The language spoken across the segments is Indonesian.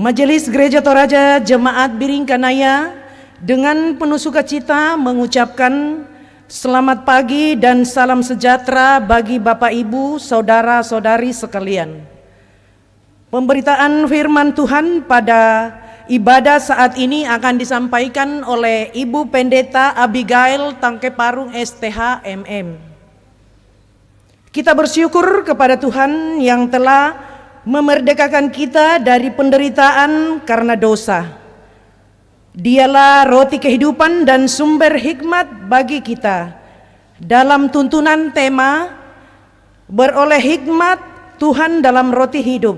Majelis Gereja Toraja Jemaat Biringkanaya dengan penuh sukacita mengucapkan selamat pagi dan salam sejahtera bagi Bapak Ibu, Saudara-saudari sekalian. Pemberitaan firman Tuhan pada ibadah saat ini akan disampaikan oleh Ibu Pendeta Abigail Tangkeparung STH MM. Kita bersyukur kepada Tuhan yang telah memerdekakan kita dari penderitaan karena dosa. Dialah roti kehidupan dan sumber hikmat bagi kita. Dalam tuntunan tema beroleh hikmat Tuhan dalam roti hidup,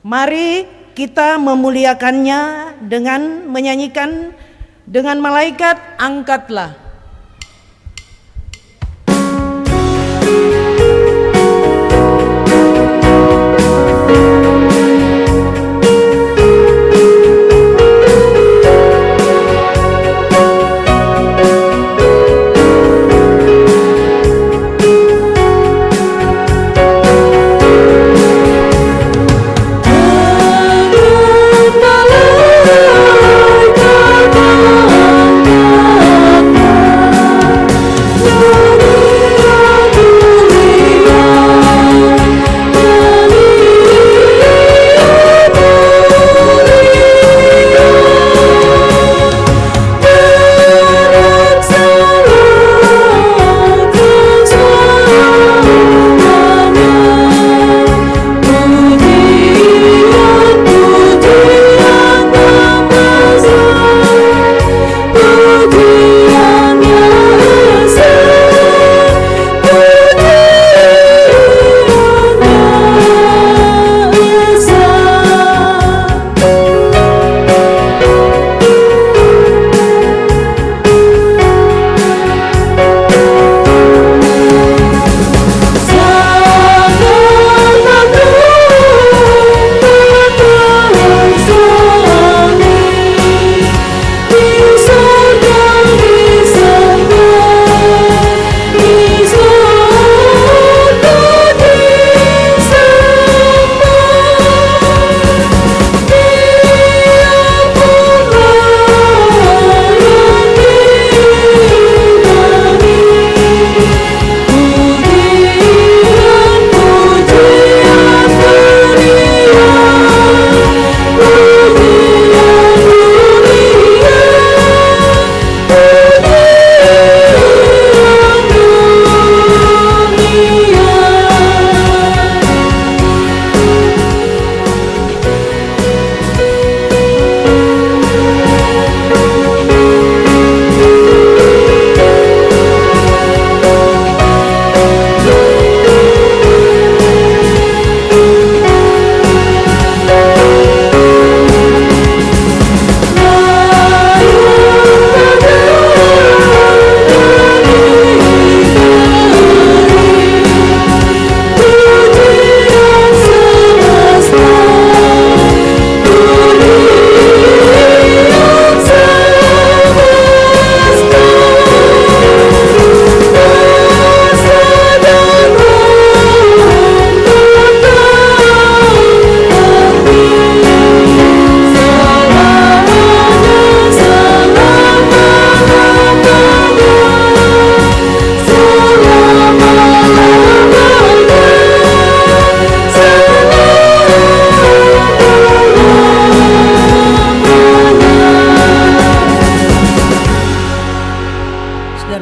mari kita memuliakannya dengan menyanyikan dengan malaikat angkatlah.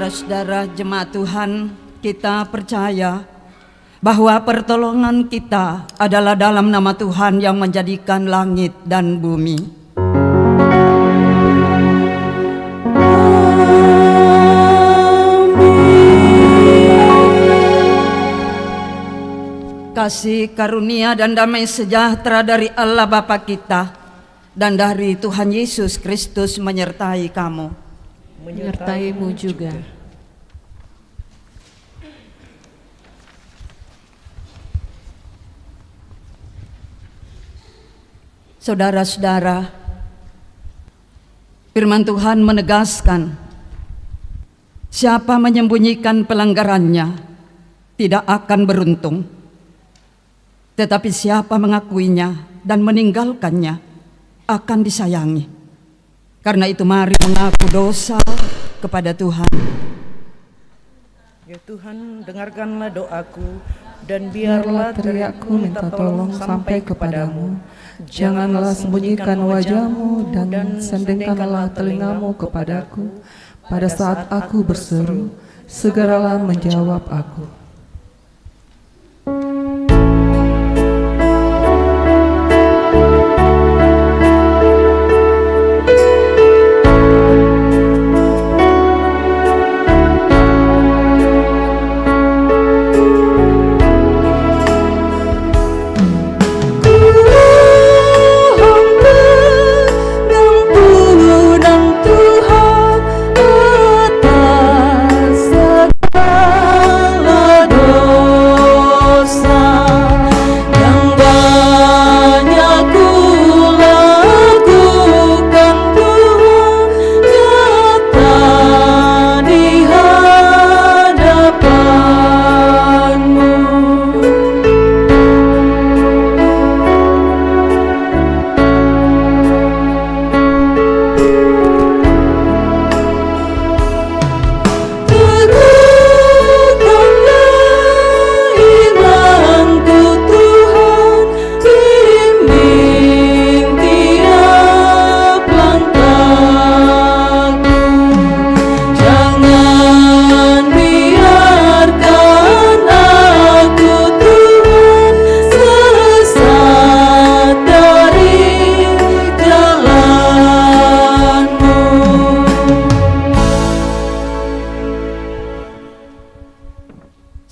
Saudara-saudara jemaat Tuhan, kita percaya bahwa pertolongan kita adalah dalam nama Tuhan yang menjadikan langit dan bumi. Kasih karunia dan damai sejahtera dari Allah Bapa kita dan dari Tuhan Yesus Kristus menyertai kamu. Menyertaimu juga. Saudara-saudara, firman Tuhan menegaskan, siapa menyembunyikan pelanggarannya tidak akan beruntung, tetapi siapa mengakuinya dan meninggalkannya akan disayangi. Karena itu mari mengaku dosa kepada Tuhan. Ya Tuhan, dengarkanlah doaku, dan biarlah teriakku minta tolong sampai kepadamu. Janganlah sembunyikan wajahmu dan sendengkanlah telingamu kepadaku. Pada saat aku berseru, segeralah menjawab aku.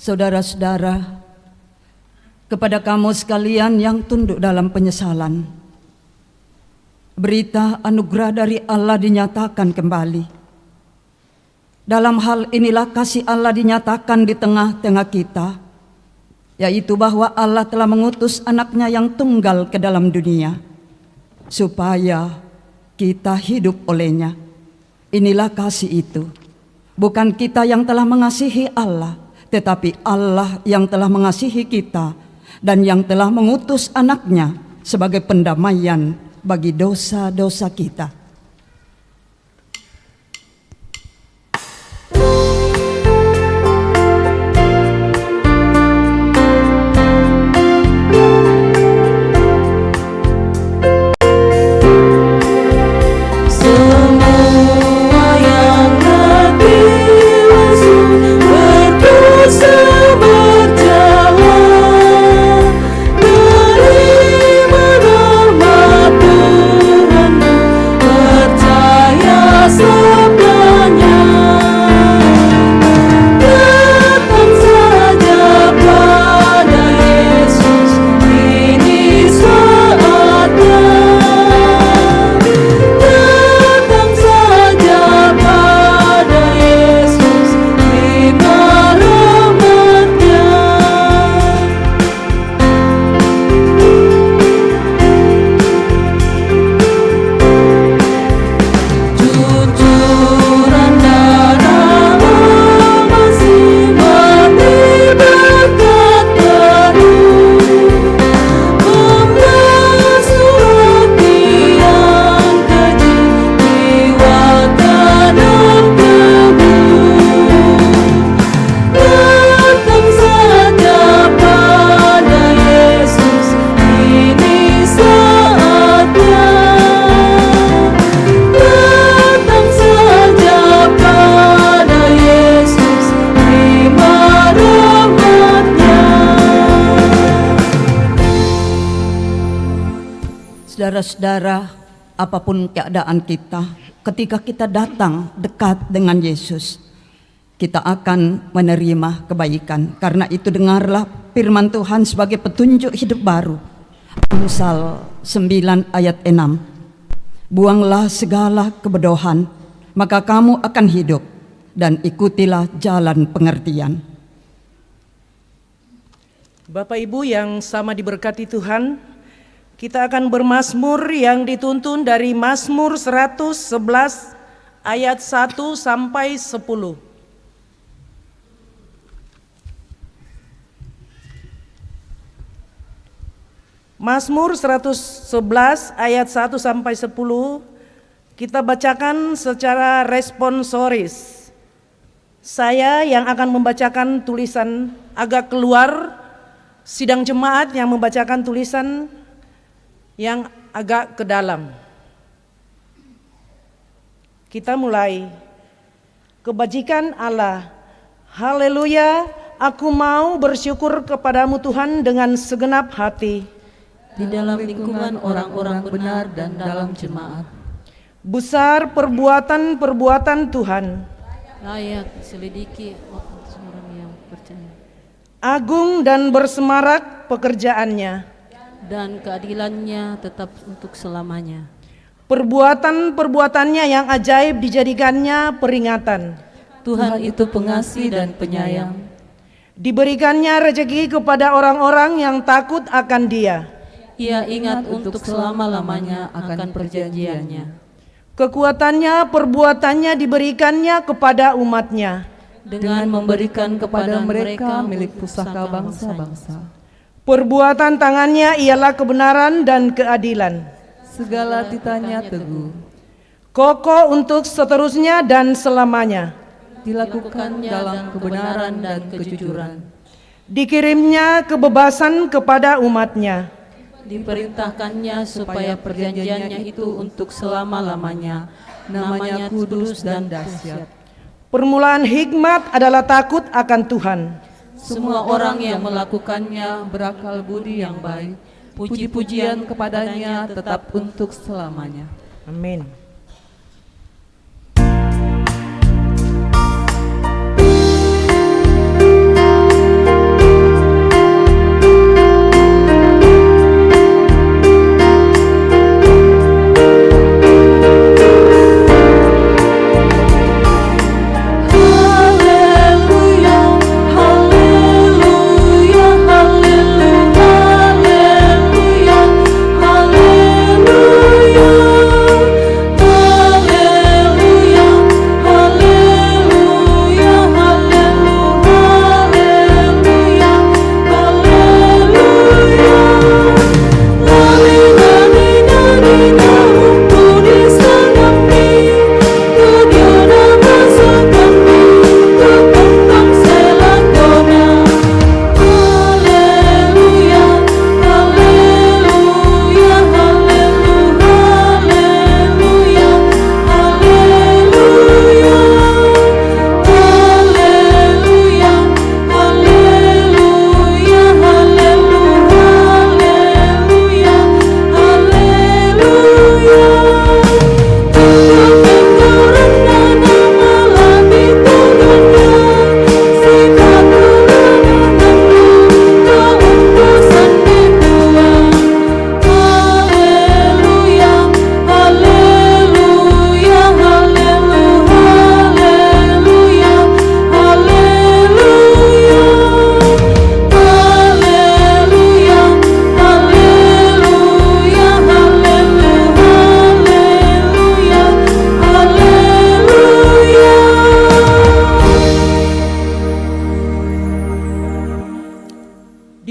Saudara-saudara, kepada kamu sekalian yang tunduk dalam penyesalan, berita anugerah dari Allah dinyatakan kembali. Dalam hal inilah kasih Allah dinyatakan di tengah-tengah kita, yaitu bahwa Allah telah mengutus anaknya yang tunggal ke dalam dunia, supaya kita hidup olehnya. Inilah kasih itu, bukan kita yang telah mengasihi Allah, tetapi Allah yang telah mengasihi kita dan yang telah mengutus anaknya sebagai pendamaian bagi dosa-dosa kita. Saudara-saudara, apapun keadaan kita, ketika kita datang dekat dengan Yesus, kita akan menerima kebaikan. Karena itu dengarlah firman Tuhan sebagai petunjuk hidup baru. Amsal 9 ayat 6. Buanglah segala kebodohan, maka kamu akan hidup, dan ikutilah jalan pengertian. Bapak Ibu yang sama diberkati Tuhan, kita akan bermazmur yang dituntun dari Mazmur 111 ayat 1 sampai 10. Mazmur 111 ayat 1 sampai 10 kita bacakan secara responsoris. Saya yang akan membacakan tulisan agak keluar, sidang jemaat yang membacakan tulisan yang agak ke dalam. Kita mulai. Kebajikan Allah. Haleluya, aku mau bersyukur kepadamu Tuhan dengan segenap hati. Di dalam lingkungan orang-orang benar dan dalam jemaat. Besar perbuatan-perbuatan Tuhan. Layak diselidiki orang yang percaya. Agung dan bersemarak pekerjaannya. Dan keadilannya tetap untuk selamanya. Perbuatan-perbuatannya yang ajaib dijadikannya peringatan. Tuhan itu pengasih dan penyayang. Diberikannya rezeki kepada orang-orang yang takut akan Dia. Ia ingat untuk selama-lamanya akan perjanjiannya. Kekuatannya, perbuatannya diberikannya kepada umatnya. Dengan memberikan kepada mereka mereka milik pusaka bangsa-bangsa. Perbuatan tangannya ialah kebenaran dan keadilan. Segala titanya teguh. Kokoh untuk seterusnya dan selamanya. Dilakukan dalam kebenaran dan kejujuran. Dikirimnya kebebasan kepada umatnya. Diperintahkannya supaya perjanjiannya itu untuk selama-lamanya. Namanya kudus dan dahsyat. Permulaan hikmat adalah takut akan Tuhan. Semua orang yang melakukannya Berakal budi yang baik. Puji-pujian kepadanya tetap untuk selamanya. Amin.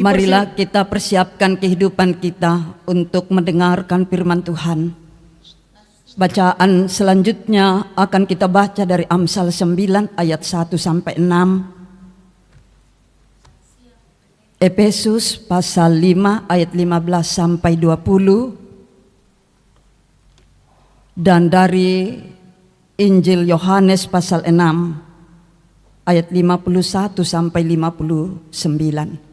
Marilah kita persiapkan kehidupan kita untuk mendengarkan firman Tuhan. Bacaan selanjutnya akan kita baca dari Amsal 9 ayat 1 sampai 6. Efesus pasal 5 ayat 15 sampai 20. Dan dari Injil Yohanes pasal 6 ayat 51 sampai 59.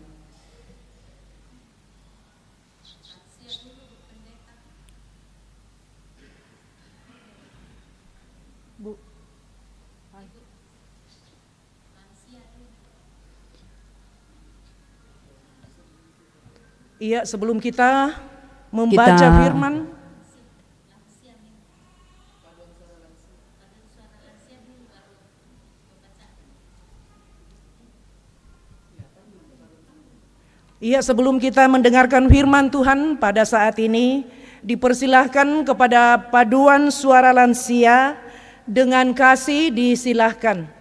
Iya, sebelum kita membaca firman, sebelum kita mendengarkan firman Tuhan pada saat ini, dipersilahkan kepada paduan suara lansia dengan kasih disilahkan.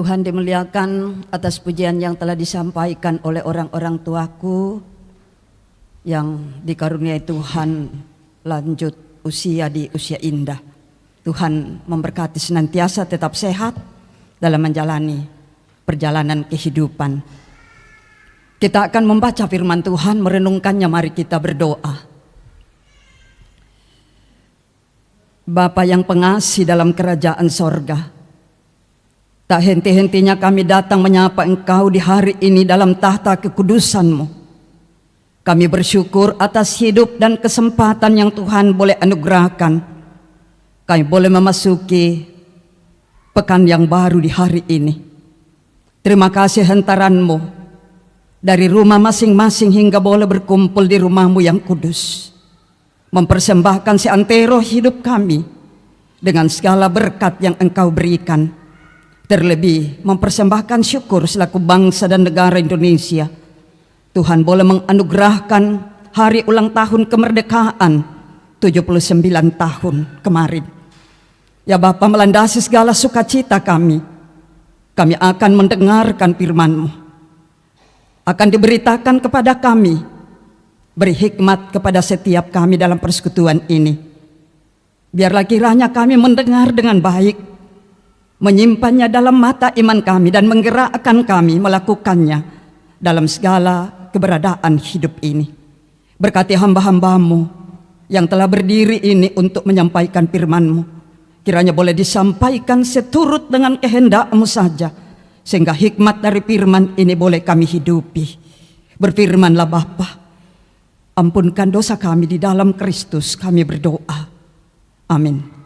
Tuhan dimuliakan atas pujian yang telah disampaikan oleh orang-orang tuaku yang dikaruniai Tuhan lanjut usia di usia indah. Tuhan memberkati senantiasa tetap sehat dalam menjalani perjalanan kehidupan. Kita akan membaca firman Tuhan, merenungkannya, mari kita berdoa. Bapa yang pengasih dalam kerajaan sorga, tak henti-hentinya kami datang menyapa Engkau di hari ini dalam tahta kekudusan-Mu. Kami bersyukur atas hidup dan kesempatan yang Tuhan boleh anugerahkan. Kami boleh memasuki pekan yang baru di hari ini. Terima kasih hantaran-Mu dari rumah masing-masing hingga boleh berkumpul di rumah-Mu yang kudus. Mempersembahkan seantero hidup kami dengan segala berkat yang Engkau berikan. Terlebih mempersembahkan syukur selaku bangsa dan negara Indonesia. Tuhan boleh menganugerahkan hari ulang tahun kemerdekaan 79 tahun kemarin. Ya Bapa, melandasi segala sukacita kami akan mendengarkan firman-Mu. Akan diberitakan kepada kami, beri hikmat kepada setiap kami dalam persekutuan ini. Biarlah kiranya kami mendengar dengan baik, menyimpannya dalam mata iman kami dan menggerakkan kami melakukannya dalam segala keberadaan hidup ini. Berkati hamba-hamba-Mu yang telah berdiri ini untuk menyampaikan firman-Mu. Kiranya boleh disampaikan seturut dengan kehendak-Mu saja, sehingga hikmat dari firman ini boleh kami hidupi. Berfirmanlah Bapa, ampunkan dosa kami di dalam Kristus kami berdoa. Amin.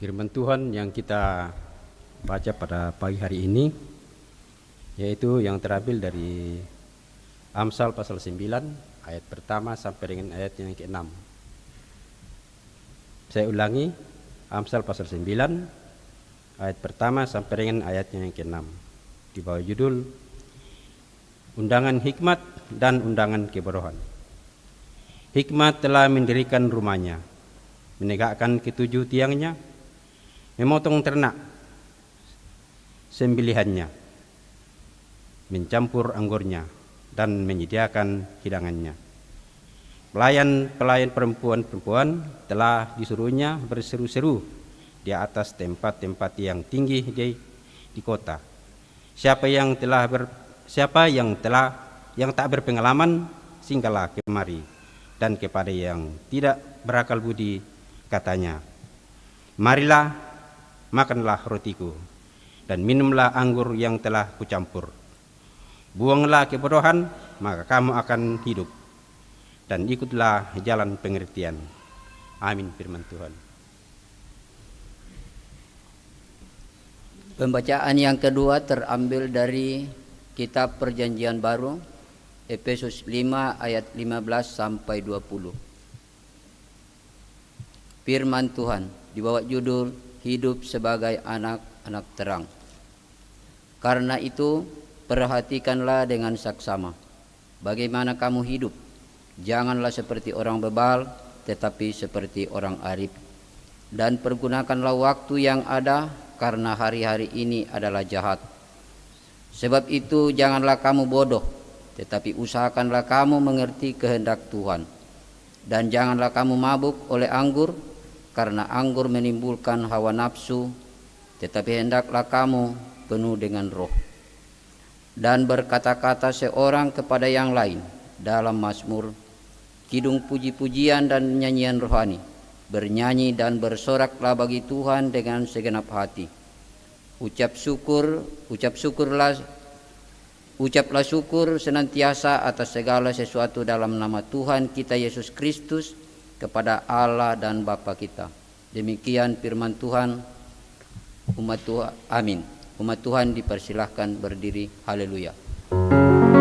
Firman Tuhan yang kita baca pada pagi hari ini yaitu yang terambil dari Amsal pasal 9 ayat pertama sampai dengan ayat yang ke-6. Saya ulangi, Amsal pasal 9 ayat pertama sampai dengan ayat yang ke-6 di bawah judul Undangan Hikmat dan Undangan Kebodohan. Hikmat telah mendirikan rumahnya, menegakkan ketujuh tiangnya, memotong ternak sembelihannya, mencampur anggurnya, dan menyediakan hidangannya. Pelayan-pelayan perempuan-perempuan telah disuruhnya berseru-seru di atas tempat-tempat yang tinggi di kota. Siapa yang tak berpengalaman, singgahlah kemari, dan kepada yang tidak berakal budi katanya, marilah, makanlah rotiku, dan minumlah anggur yang telah kucampur. Buanglah kebodohan, maka kamu akan hidup, dan ikutlah jalan pengertian. Amin, firman Tuhan. Pembacaan yang kedua terambil dari Kitab Perjanjian Baru, Efesus 5 ayat 15 sampai 20. Firman Tuhan di bawah judul Hidup sebagai anak-anak terang. Karena itu, perhatikanlah dengan saksama bagaimana kamu hidup. Janganlah seperti orang bebal, tetapi seperti orang arif. Dan pergunakanlah waktu yang ada, karena hari-hari ini adalah jahat. Sebab itu janganlah kamu bodoh, tetapi usahakanlah kamu mengerti kehendak Tuhan. Dan janganlah kamu mabuk oleh anggur, karena anggur menimbulkan hawa nafsu, tetapi hendaklah kamu penuh dengan roh. Dan berkata-kata seorang kepada yang lain dalam mazmur, kidung puji-pujian dan nyanyian rohani. Bernyanyi dan bersoraklah bagi Tuhan dengan segenap hati. Ucaplah syukur senantiasa atas segala sesuatu dalam nama Tuhan kita Yesus Kristus kepada Allah dan Bapa kita. Demikian firman Tuhan. Umat Tuhan, amin. Umat Tuhan dipersilahkan berdiri. Haleluya. Haleluya.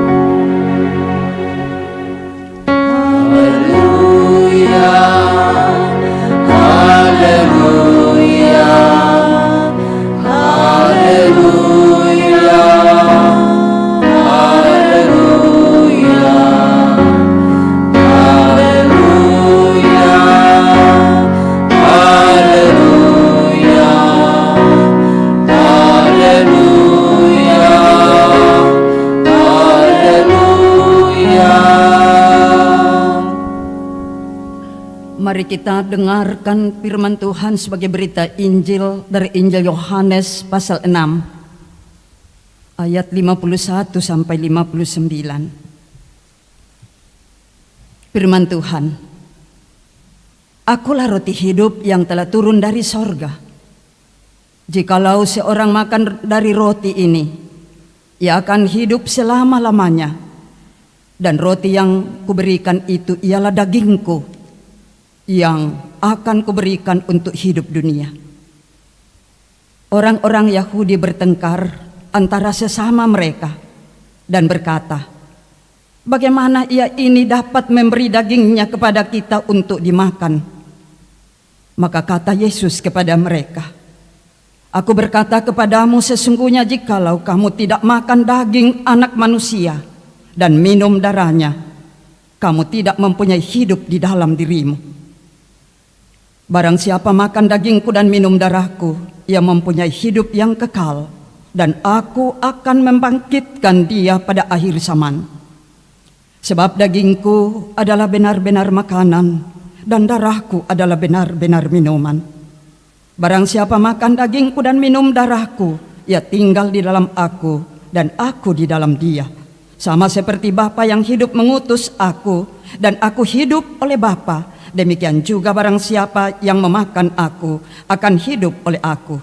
Mari kita dengarkan firman Tuhan sebagai berita Injil dari Injil Yohanes pasal 6 ayat 51 sampai 59. Firman Tuhan, Akulah roti hidup yang telah turun dari sorga. Jikalau seorang makan dari roti ini, ia akan hidup selama-lamanya. Dan roti yang kuberikan itu ialah dagingku, yang akan kuberikan untuk hidup dunia. Orang-orang Yahudi bertengkar antara sesama mereka dan berkata, bagaimana ia ini dapat memberi dagingnya kepada kita untuk dimakan? Maka kata Yesus kepada mereka, Aku berkata kepadamu, sesungguhnya jikalau kamu tidak makan daging anak manusia dan minum darahnya, kamu tidak mempunyai hidup di dalam dirimu. Barang siapa makan dagingku dan minum darahku, ia mempunyai hidup yang kekal, dan aku akan membangkitkan dia pada akhir zaman. Sebab dagingku adalah benar-benar makanan, dan darahku adalah benar-benar minuman. Barang siapa makan dagingku dan minum darahku, ia tinggal di dalam aku, dan aku di dalam dia. Sama seperti Bapa yang hidup mengutus aku, dan aku hidup oleh Bapa, demikian juga barang siapa yang memakan aku akan hidup oleh aku.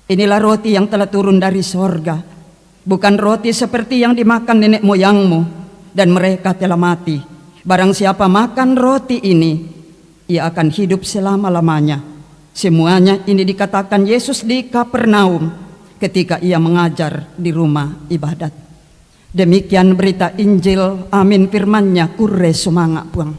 Inilah roti yang telah turun dari sorga, bukan roti seperti yang dimakan nenek moyangmu, dan mereka telah mati. Barang siapa makan roti ini, ia akan hidup selama-lamanya. Semuanya ini dikatakan Yesus di Kapernaum ketika ia mengajar di rumah ibadat. Demikian berita Injil, amin firman-Nya, kure sumanga puang.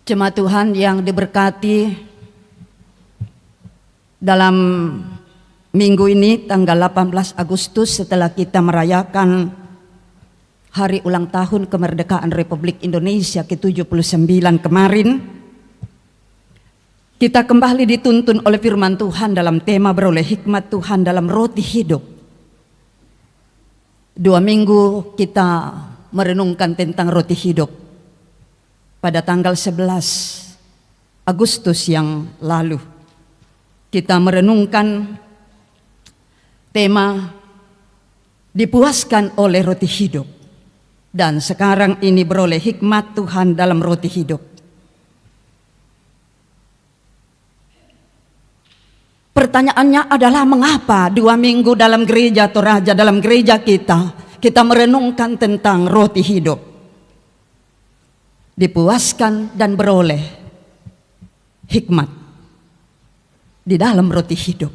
Jemaat Tuhan yang diberkati, dalam minggu ini tanggal 18 Agustus setelah kita merayakan hari ulang tahun kemerdekaan Republik Indonesia ke-79 kemarin, kita kembali dituntun oleh firman Tuhan dalam tema beroleh hikmat Tuhan dalam roti hidup. 2 minggu kita merenungkan tentang roti hidup. Pada tanggal 11 Agustus yang lalu, kita merenungkan tema dipuaskan oleh roti hidup. Dan sekarang ini beroleh hikmat Tuhan dalam roti hidup. Pertanyaannya adalah mengapa 2 minggu dalam gereja Toraja, dalam gereja kita merenungkan tentang roti hidup. Dipuaskan dan beroleh hikmat di dalam roti hidup.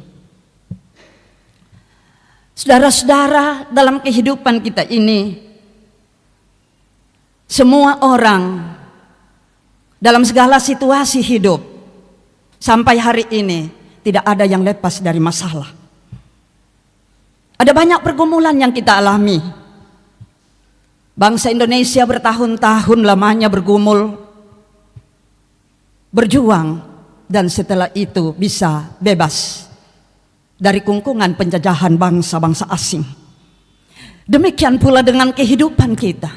Saudara-saudara, dalam kehidupan kita ini, semua orang dalam segala situasi hidup sampai hari ini tidak ada yang lepas dari masalah. Ada banyak pergumulan yang kita alami. Bangsa Indonesia bertahun-tahun lamanya bergumul, berjuang, dan setelah itu bisa bebas dari kungkungan penjajahan bangsa-bangsa asing. Demikian pula dengan kehidupan kita.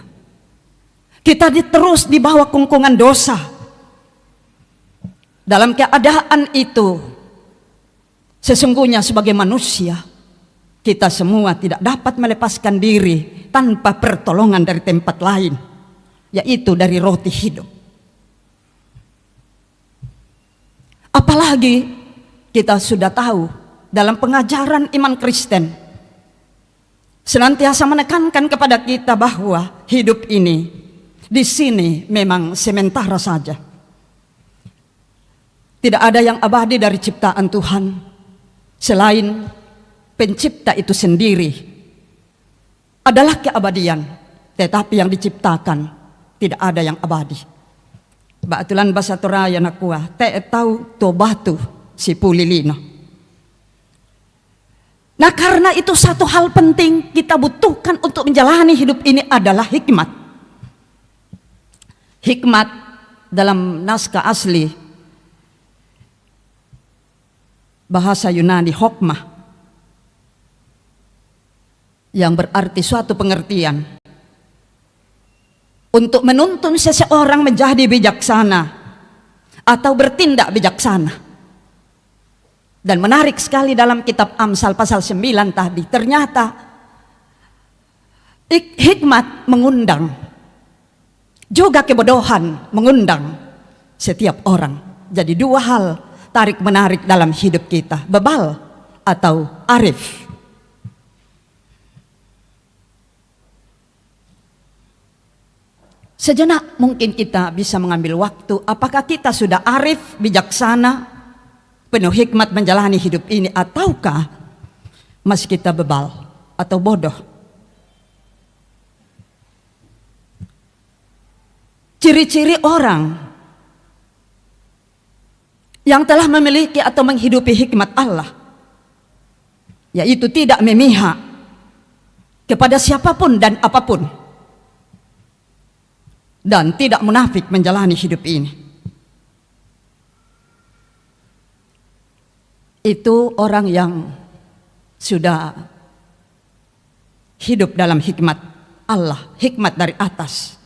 Kita terus di bawah kungkungan dosa. Dalam keadaan itu, sesungguhnya sebagai manusia, kita semua tidak dapat melepaskan diri tanpa pertolongan dari tempat lain, yaitu dari roti hidup. Apalagi kita sudah tahu dalam pengajaran iman Kristen senantiasa menekankan kepada kita bahwa hidup ini di sini memang sementara saja. Tidak ada yang abadi dari ciptaan Tuhan selain pencipta itu sendiri adalah keabadian, tetapi yang diciptakan tidak ada yang abadi. Batulan bahasa Toraya nakua, te tahu to batu si pulilino. Nah, karena itu satu hal penting kita butuhkan untuk menjalani hidup ini adalah hikmat. Hikmat dalam naskah asli bahasa Yunani hokmah, yang berarti suatu pengertian untuk menuntun seseorang menjadi bijaksana atau bertindak bijaksana. Dan menarik sekali dalam kitab Amsal pasal 9 tadi, ternyata hikmat mengundang, juga kebodohan mengundang setiap orang. Jadi dua hal tarik menarik dalam hidup kita, bebal atau arif. Sejenak mungkin kita bisa mengambil waktu, apakah kita sudah arif, bijaksana, penuh hikmat menjalani hidup ini, ataukah masih kita bebal atau bodoh? Ciri-ciri orang yang telah memiliki atau menghidupi hikmat Allah, yaitu tidak memihak kepada siapapun dan apapun, dan tidak munafik menjalani hidup ini. Itu orang yang sudah hidup dalam hikmat Allah, hikmat dari atas.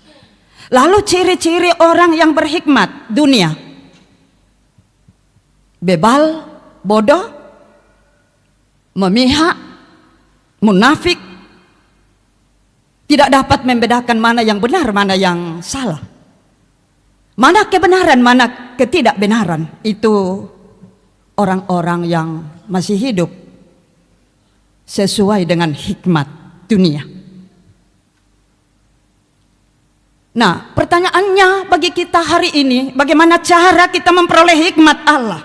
Lalu ciri-ciri orang yang berhikmat dunia: bebal, bodoh, memihak, munafik, tidak dapat membedakan mana yang benar, mana yang salah, mana kebenaran, mana ketidakbenaran. Itu orang-orang yang masih hidup sesuai dengan hikmat dunia. Nah, pertanyaannya bagi kita hari ini, bagaimana cara kita memperoleh hikmat Allah?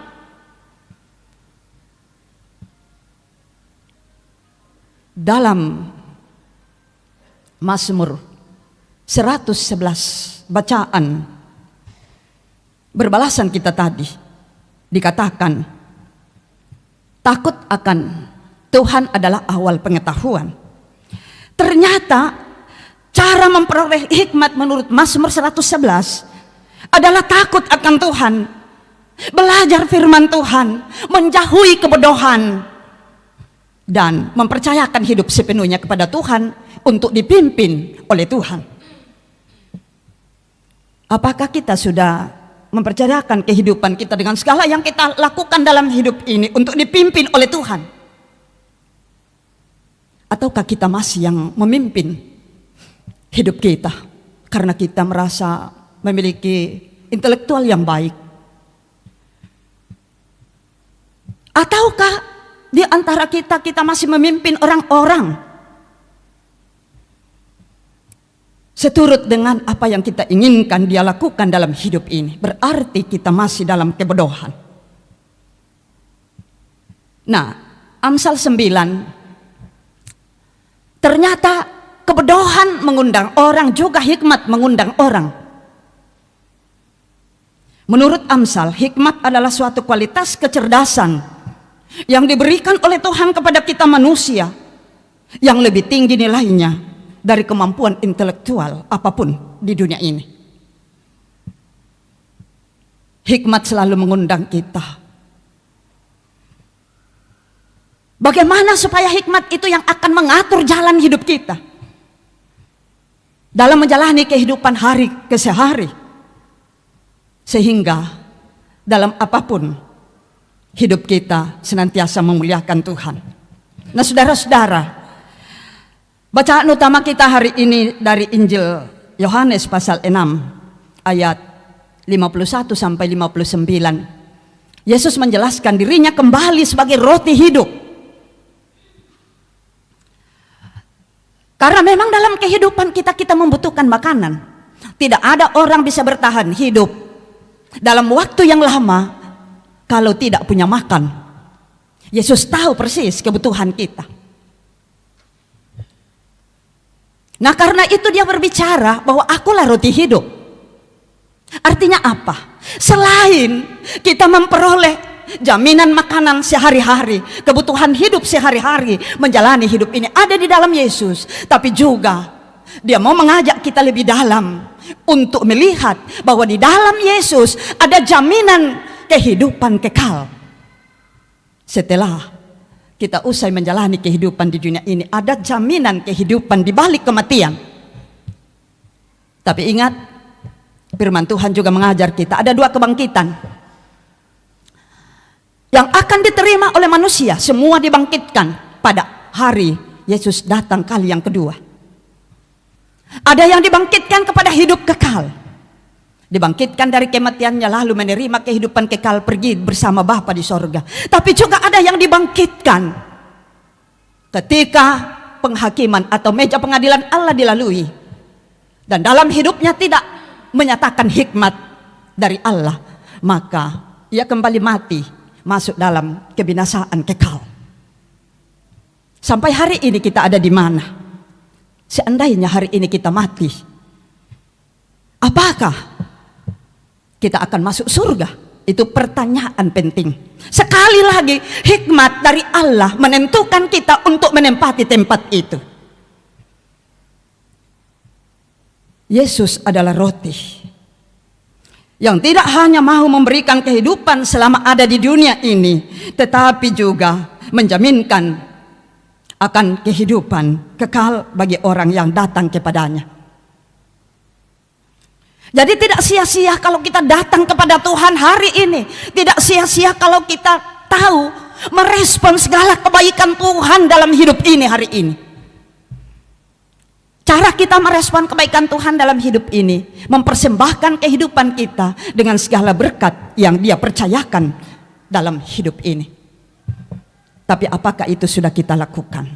Dalam Mazmur 111 bacaan berbalasan kita tadi, dikatakan takut akan Tuhan adalah awal pengetahuan. Ternyata cara memperoleh hikmat menurut Mazmur 111 adalah takut akan Tuhan, belajar firman Tuhan, menjauhi kebodohan, dan mempercayakan hidup sepenuhnya kepada Tuhan untuk dipimpin oleh Tuhan. Apakah kita sudah mempercayakan kehidupan kita dengan segala yang kita lakukan dalam hidup ini untuk dipimpin oleh Tuhan? Ataukah kita masih yang memimpin hidup kita karena kita merasa memiliki intelektual yang baik? Ataukah di antara kita masih memimpin orang-orang seturut dengan apa yang kita inginkan dia lakukan dalam hidup ini? Berarti kita masih dalam kebodohan. Nah, Amsal 9, ternyata kebodohan mengundang orang, juga hikmat mengundang orang. Menurut Amsal, hikmat adalah suatu kualitas kecerdasan yang diberikan oleh Tuhan kepada kita manusia, yang lebih tinggi nilainya dari kemampuan intelektual apapun di dunia ini. Hikmat selalu mengundang kita. Bagaimana supaya hikmat itu yang akan mengatur jalan hidup kita dalam menjalani kehidupan hari ke hari, sehingga dalam apapun hidup kita senantiasa memuliakan Tuhan. Nah, saudara-saudara, bacaan utama kita hari ini dari Injil Yohanes pasal 6 ayat 51 sampai 59. Yesus menjelaskan dirinya kembali sebagai roti hidup. Karena memang dalam kehidupan kita membutuhkan makanan. Tidak ada orang bisa bertahan hidup dalam waktu yang lama kalau tidak punya makan. Yesus tahu persis kebutuhan kita. Nah, karena itu dia berbicara bahwa akulah roti hidup. Artinya apa? Selain kita memperoleh jaminan makanan sehari-hari, kebutuhan hidup sehari-hari, menjalani hidup ini ada di dalam Yesus, tapi juga dia mau mengajak kita lebih dalam untuk melihat bahwa di dalam Yesus ada jaminan kehidupan kekal. Setelah kita usai menjalani kehidupan di dunia ini, ada jaminan kehidupan di balik kematian. Tapi ingat, firman Tuhan juga mengajar kita ada 2 kebangkitan yang akan diterima oleh manusia. Semua dibangkitkan pada hari Yesus datang kali yang kedua. Ada yang dibangkitkan kepada hidup kekal, dibangkitkan dari kematiannya lalu menerima kehidupan kekal, pergi bersama Bapa di sorga. Tapi juga ada yang dibangkitkan ketika penghakiman atau meja pengadilan Allah dilalui, dan dalam hidupnya tidak menyatakan hikmat dari Allah, maka ia kembali mati, masuk dalam kebinasaan kekal. Sampai hari ini kita ada di mana? Seandainya hari ini kita mati, apakah kita akan masuk surga? Itu pertanyaan penting. Sekali lagi, hikmat dari Allah menentukan kita untuk menempati tempat itu. Yesus adalah roti yang tidak hanya mau memberikan kehidupan selama ada di dunia ini, tetapi juga menjaminkan akan kehidupan kekal bagi orang yang datang kepadanya. Jadi tidak sia-sia kalau kita datang kepada Tuhan hari ini. Tidak sia-sia kalau kita tahu merespon segala kebaikan Tuhan dalam hidup ini hari ini. Cara kita merespon kebaikan Tuhan dalam hidup ini, mempersembahkan kehidupan kita dengan segala berkat yang Dia percayakan dalam hidup ini. Tapi apakah itu sudah kita lakukan?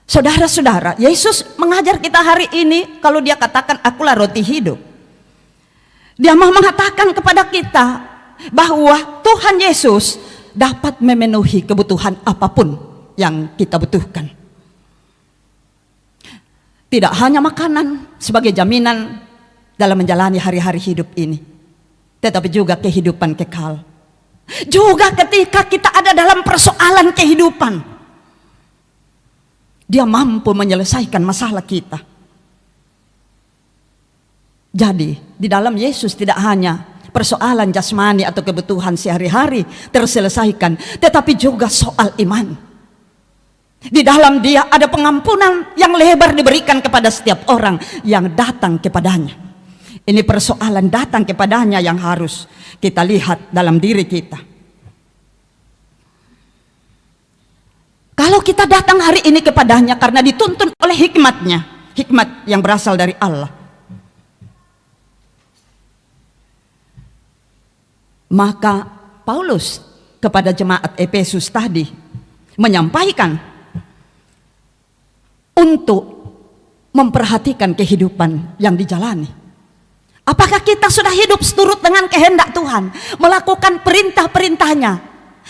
Saudara-saudara, Yesus mengajar kita hari ini kalau Dia katakan akulah roti hidup. Dia mau mengatakan kepada kita bahwa Tuhan Yesus dapat memenuhi kebutuhan apapun yang kita butuhkan. Tidak hanya makanan sebagai jaminan dalam menjalani hari-hari hidup ini, tetapi juga kehidupan kekal. Juga ketika kita ada dalam persoalan kehidupan, Dia mampu menyelesaikan masalah kita. Jadi di dalam Yesus tidak hanya persoalan jasmani atau kebutuhan sehari-hari terselesaikan, tetapi juga soal iman. Di dalam Dia ada pengampunan yang lebar diberikan kepada setiap orang yang datang kepadanya. Ini persoalan datang kepadanya yang harus kita lihat dalam diri kita. Kalau kita datang hari ini kepadanya karena dituntun oleh hikmatnya, hikmat yang berasal dari Allah, maka Paulus kepada jemaat Efesus tadi menyampaikan untuk memperhatikan kehidupan yang dijalani. Apakah kita sudah hidup seturut dengan kehendak Tuhan, melakukan perintah-perintahnya,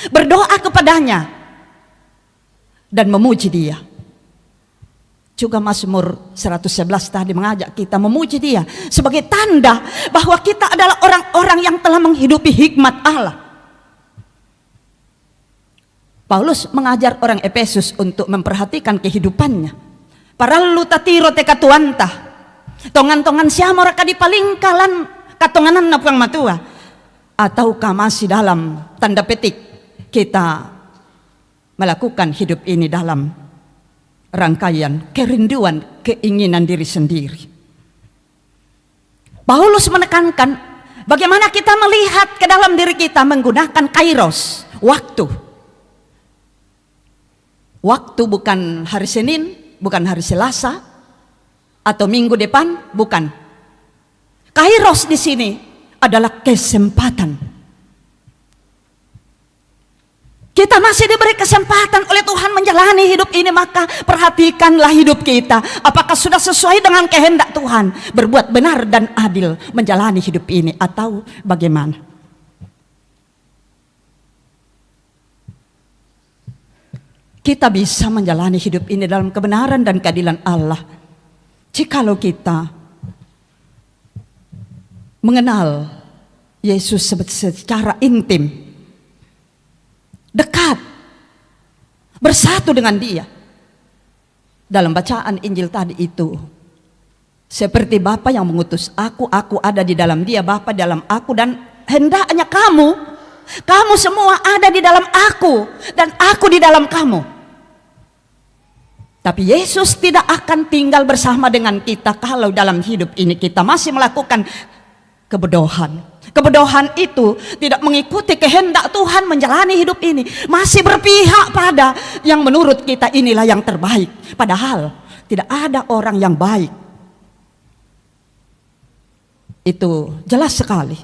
berdoa kepadanya, dan memuji Dia? Juga Mazmur 111 tadi mengajak kita memuji Dia sebagai tanda bahwa kita adalah orang-orang yang telah menghidupi hikmat Allah. Paulus mengajar orang Efesus untuk memperhatikan kehidupannya. Para lutatiro te katuanta, tongan-tongan siamo raka dipalingkalan katonganan na puang matua, ataukah masih dalam tanda petik kita melakukan hidup ini dalam rangkaian kerinduan keinginan diri sendiri. Paulus menekankan bagaimana kita melihat ke dalam diri kita menggunakan kairos, waktu. Waktu bukan hari Senin, bukan hari Selasa, atau minggu depan, bukan. Kairos di sini adalah kesempatan. Kita masih diberi kesempatan oleh Tuhan menjalani hidup ini, maka perhatikanlah hidup kita. Apakah sudah sesuai dengan kehendak Tuhan, berbuat benar dan adil menjalani hidup ini, atau bagaimana? Kita bisa menjalani hidup ini dalam kebenaran dan keadilan Allah jikalau kita mengenal Yesus secara intim, dekat, bersatu dengan Dia. Dalam bacaan Injil tadi itu, seperti Bapa yang mengutus aku ada di dalam Dia, Bapa dalam aku, dan hendaknya kamu semua ada di dalam aku, dan aku di dalam kamu. Tapi Yesus tidak akan tinggal bersama dengan kita kalau dalam hidup ini kita masih melakukan kebodohan. Kebodohan itu tidak mengikuti kehendak Tuhan menjalani hidup ini, masih berpihak pada yang menurut kita inilah yang terbaik, padahal tidak ada orang yang baik. Itu jelas sekali.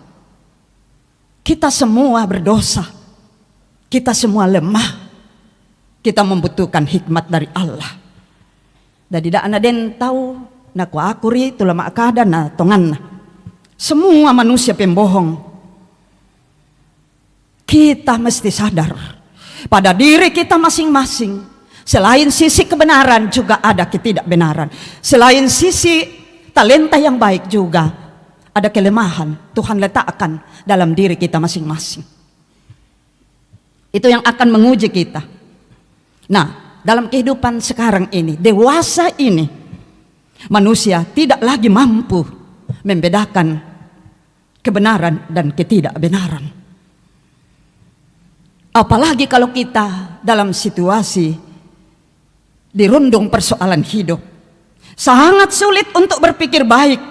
Kita semua berdosa, kita semua lemah, kita membutuhkan hikmat dari Allah. Dan tidak ada yang tahu nak akuri tu lama akada na tongan. Semua manusia pembohong. Kita mesti sadar pada diri kita masing-masing. Selain sisi kebenaran juga ada ketidakbenaran. Selain sisi talenta yang baik juga ada kelemahan Tuhan letakkan dalam diri kita masing-masing. Itu yang akan menguji kita. Nah, dalam kehidupan sekarang ini, dewasa ini, manusia tidak lagi mampu membedakan kebenaran dan ketidakbenaran. Apalagi kalau kita dalam situasi dirundung persoalan hidup, sangat sulit untuk berpikir baik.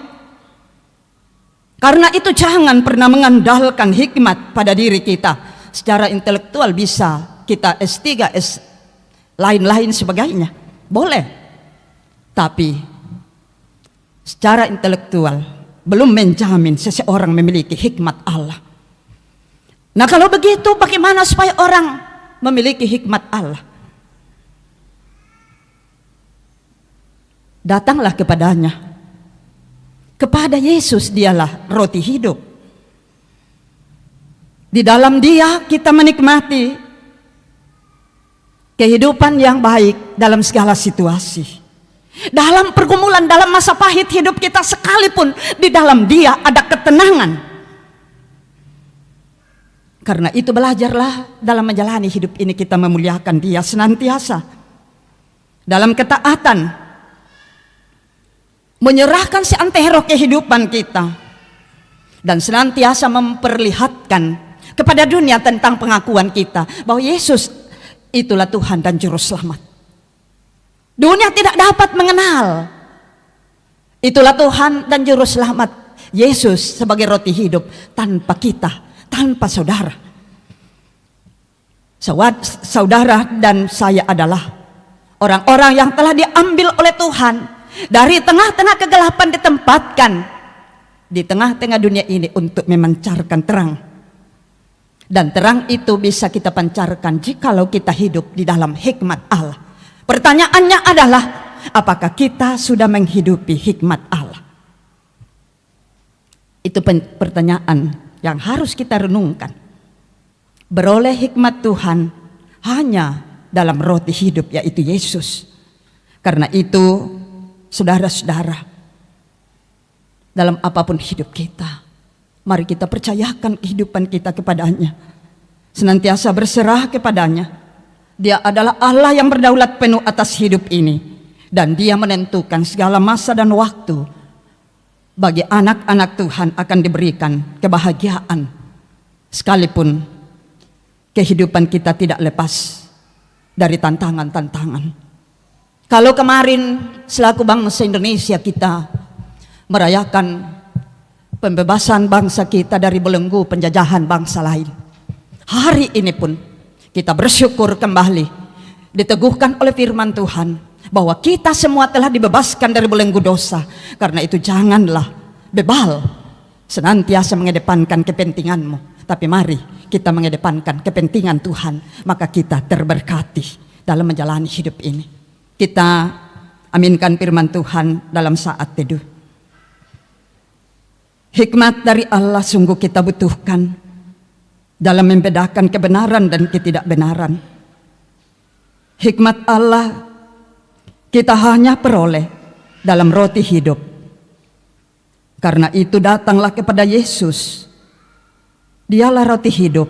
Karena itu jangan pernah mengandalkan hikmat pada diri kita. Secara intelektual bisa kita S3, lain-lain sebagainya, boleh. Tapi secara intelektual belum menjamin seseorang memiliki hikmat Allah. Nah, kalau begitu bagaimana supaya orang memiliki hikmat Allah? Datanglah kepadanya. Kepada Yesus, dialah roti hidup. Di dalam Dia kita menikmati kehidupan yang baik dalam segala situasi. Dalam pergumulan, dalam masa pahit hidup kita sekalipun, di dalam Dia ada ketenangan. Karena itu belajarlah dalam menjalani hidup ini kita memuliakan Dia senantiasa. Dalam ketaatan, menyerahkan seantero kehidupan kita. Dan senantiasa memperlihatkan kepada dunia tentang pengakuan kita bahwa Yesus itulah Tuhan dan Juru Selamat. Dunia tidak dapat mengenal itulah Tuhan dan Juru Selamat Yesus sebagai roti hidup tanpa kita, tanpa saudara. Saudara dan saya adalah orang-orang yang telah diambil oleh Tuhan dari tengah-tengah kegelapan, ditempatkan di tengah-tengah dunia ini untuk memancarkan terang. Dan terang itu bisa kita pancarkan jikalau kita hidup di dalam hikmat Allah. Pertanyaannya adalah, apakah kita sudah menghidupi hikmat Allah? Itu pertanyaan yang harus kita renungkan. Beroleh hikmat Tuhan hanya dalam roti hidup, yaitu Yesus. Karena itu, saudara-saudara, dalam apapun hidup kita, mari kita percayakan kehidupan kita kepadanya. Senantiasa berserah kepadanya. Dia adalah Allah yang berdaulat penuh atas hidup ini. Dan Dia menentukan segala masa dan waktu. Bagi anak-anak Tuhan akan diberikan kebahagiaan. Sekalipun kehidupan kita tidak lepas dari tantangan-tantangan. Kalau kemarin selaku bangsa Indonesia kita merayakan pembebasan bangsa kita dari belenggu penjajahan bangsa lain. Hari ini pun kita bersyukur kembali diteguhkan oleh firman Tuhan bahwa kita semua telah dibebaskan dari belenggu dosa. Karena itu janganlah bebal senantiasa mengedepankan kepentinganmu, tapi mari kita mengedepankan kepentingan Tuhan, maka kita terberkati dalam menjalani hidup ini. Kita aminkan firman Tuhan dalam saat teduh. Hikmat dari Allah sungguh kita butuhkan dalam membedakan kebenaran dan ketidakbenaran. Hikmat Allah kita hanya peroleh dalam roti hidup. Karena itu datanglah kepada Yesus. Dialah roti hidup.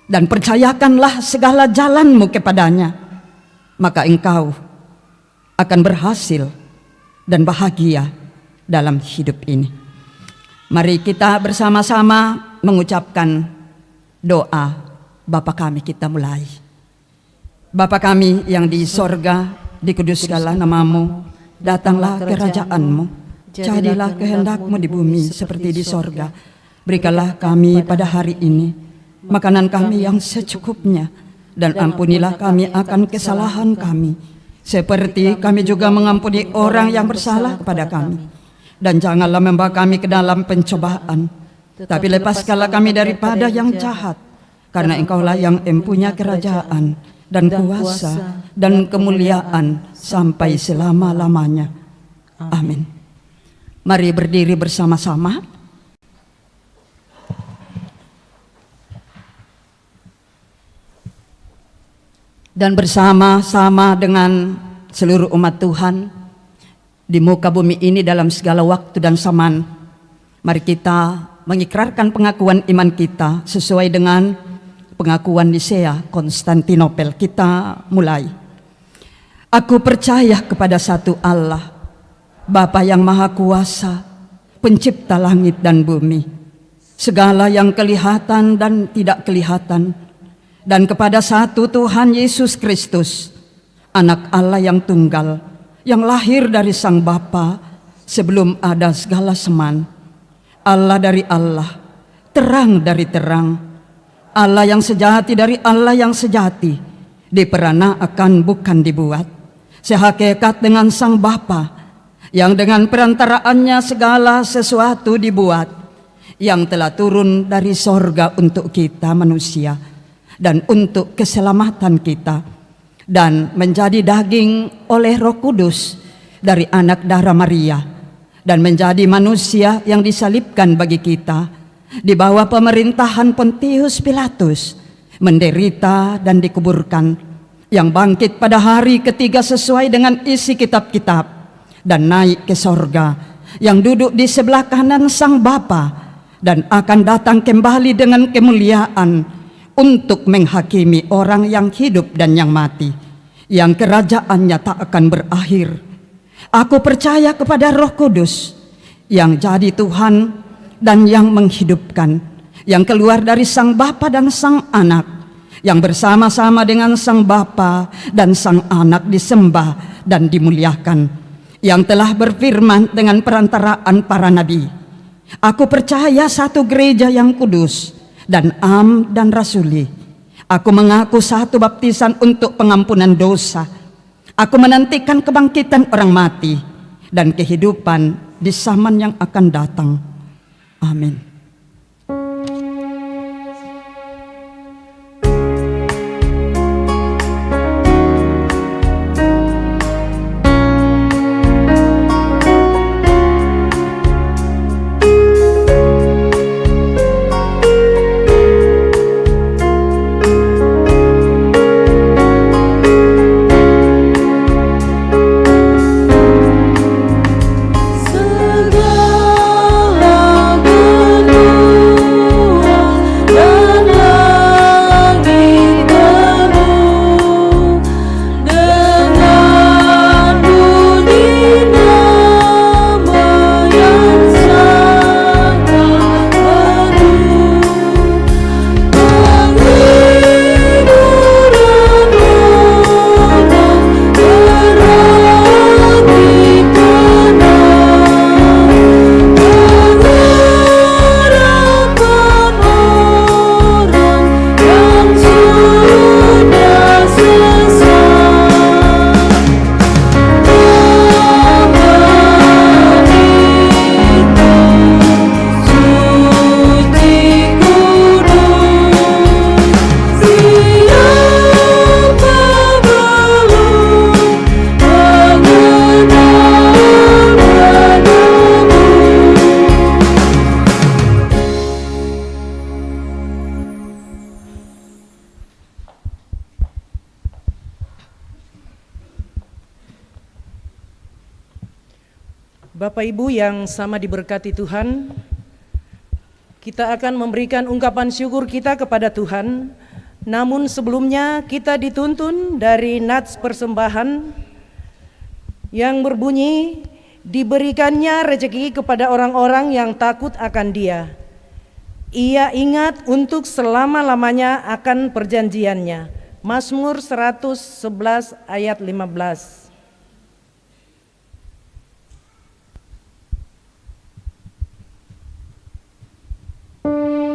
Dan percayakanlah segala jalanmu kepadanya. Maka engkau akan berhasil dan bahagia dalam hidup ini. Mari kita bersama-sama mengucapkan doa Bapa kami, kita mulai. Bapa kami yang di sorga, dikuduskanlah namamu, datanglah kerajaanmu, jadilah kehendakmu di bumi seperti di sorga. Berikanlah kami pada hari ini makanan kami yang secukupnya, dan ampunilah kami akan kesalahan kami, seperti kami juga mengampuni orang yang bersalah kepada kami. Dan janganlah membawa kami ke dalam pencobaan, tapi lepaskanlah kami daripada yang jahat, karena engkaulah yang mempunyai kerajaan dan kuasa dan kemuliaan sampai selama-lamanya. Amin. Mari berdiri bersama-sama. Dan bersama-sama dengan seluruh umat Tuhan di muka bumi ini dalam segala waktu dan zaman, mari kita mengikrarkan pengakuan iman kita sesuai dengan pengakuan Nisea Konstantinopel. Kita mulai. Aku percaya kepada satu Allah, Bapa yang Maha Kuasa, pencipta langit dan bumi, segala yang kelihatan dan tidak kelihatan, dan kepada satu Tuhan Yesus Kristus, anak Allah yang tunggal, yang lahir dari Sang Bapa sebelum ada segala zaman, Allah dari Allah, terang dari terang, Allah yang sejati dari Allah yang sejati, diperanakan bukan dibuat, sehakikat dengan Sang Bapa, yang dengan perantaraannya segala sesuatu dibuat, yang telah turun dari sorga untuk kita manusia, dan untuk keselamatan kita, dan menjadi daging oleh Roh Kudus dari anak darah Maria, dan menjadi manusia yang disalibkan bagi kita di bawah pemerintahan Pontius Pilatus, menderita dan dikuburkan, yang bangkit pada hari ketiga sesuai dengan isi kitab-kitab, dan naik ke sorga, yang duduk di sebelah kanan Sang Bapa, dan akan datang kembali dengan kemuliaan untuk menghakimi orang yang hidup dan yang mati, yang kerajaannya tak akan berakhir. Aku percaya kepada Roh Kudus, yang jadi Tuhan dan yang menghidupkan, yang keluar dari Sang Bapa dan Sang Anak, yang bersama-sama dengan Sang Bapa dan Sang Anak disembah dan dimuliakan, yang telah berfirman dengan perantaraan para nabi. Aku percaya satu gereja yang kudus dan am dan rasuli. Aku mengaku satu baptisan untuk pengampunan dosa. Aku menantikan kebangkitan orang mati dan kehidupan di zaman yang akan datang. Amin. Segala Bapak Ibu yang sama diberkati Tuhan, kita akan memberikan ungkapan syukur kita kepada Tuhan. Namun sebelumnya kita dituntun dari nats persembahan yang berbunyi, diberikannya rezeki kepada orang-orang yang takut akan Dia. Ia ingat untuk selama-lamanya akan perjanjiannya. Mazmur 111 ayat 15. Semesta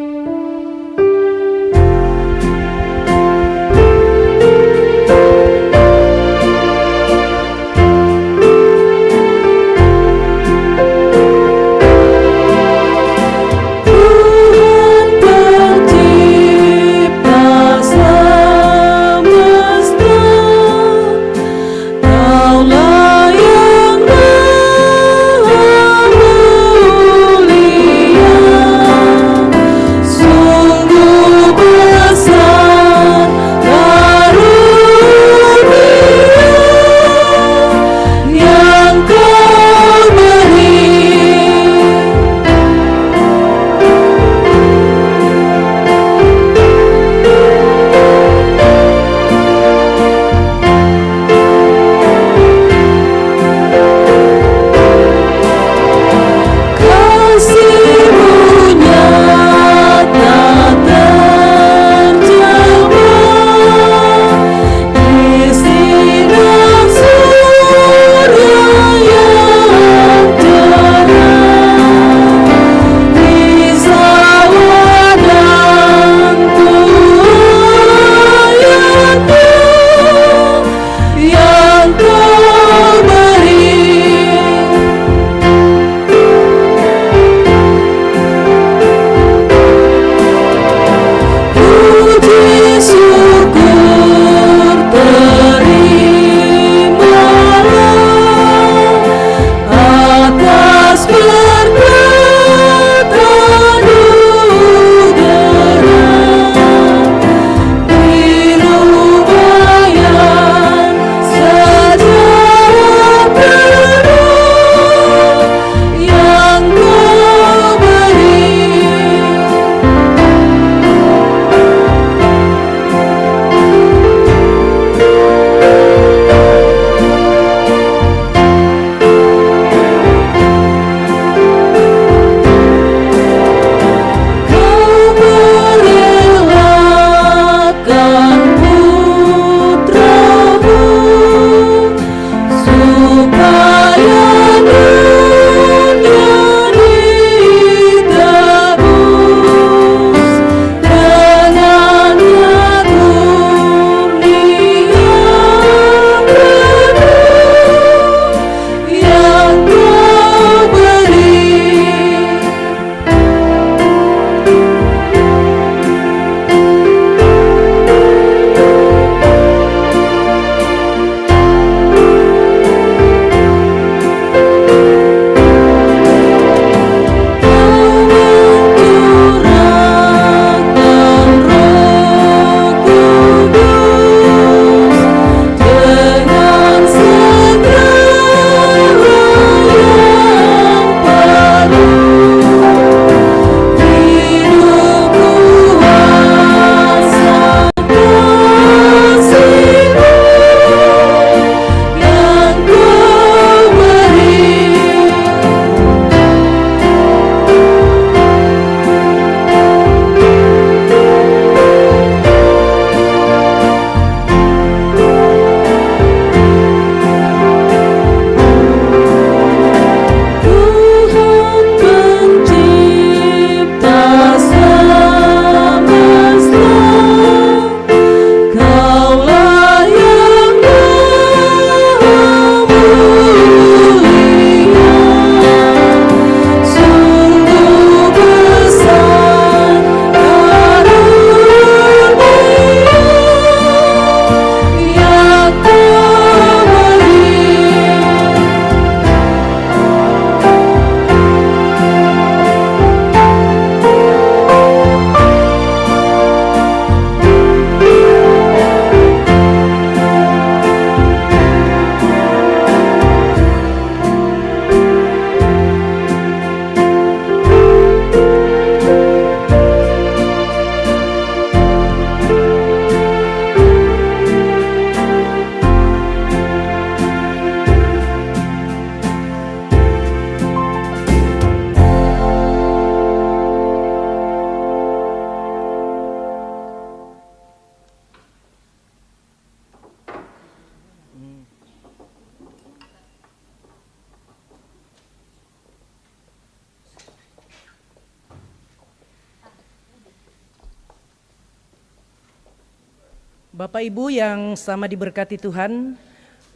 Bapak Ibu yang sama diberkati Tuhan,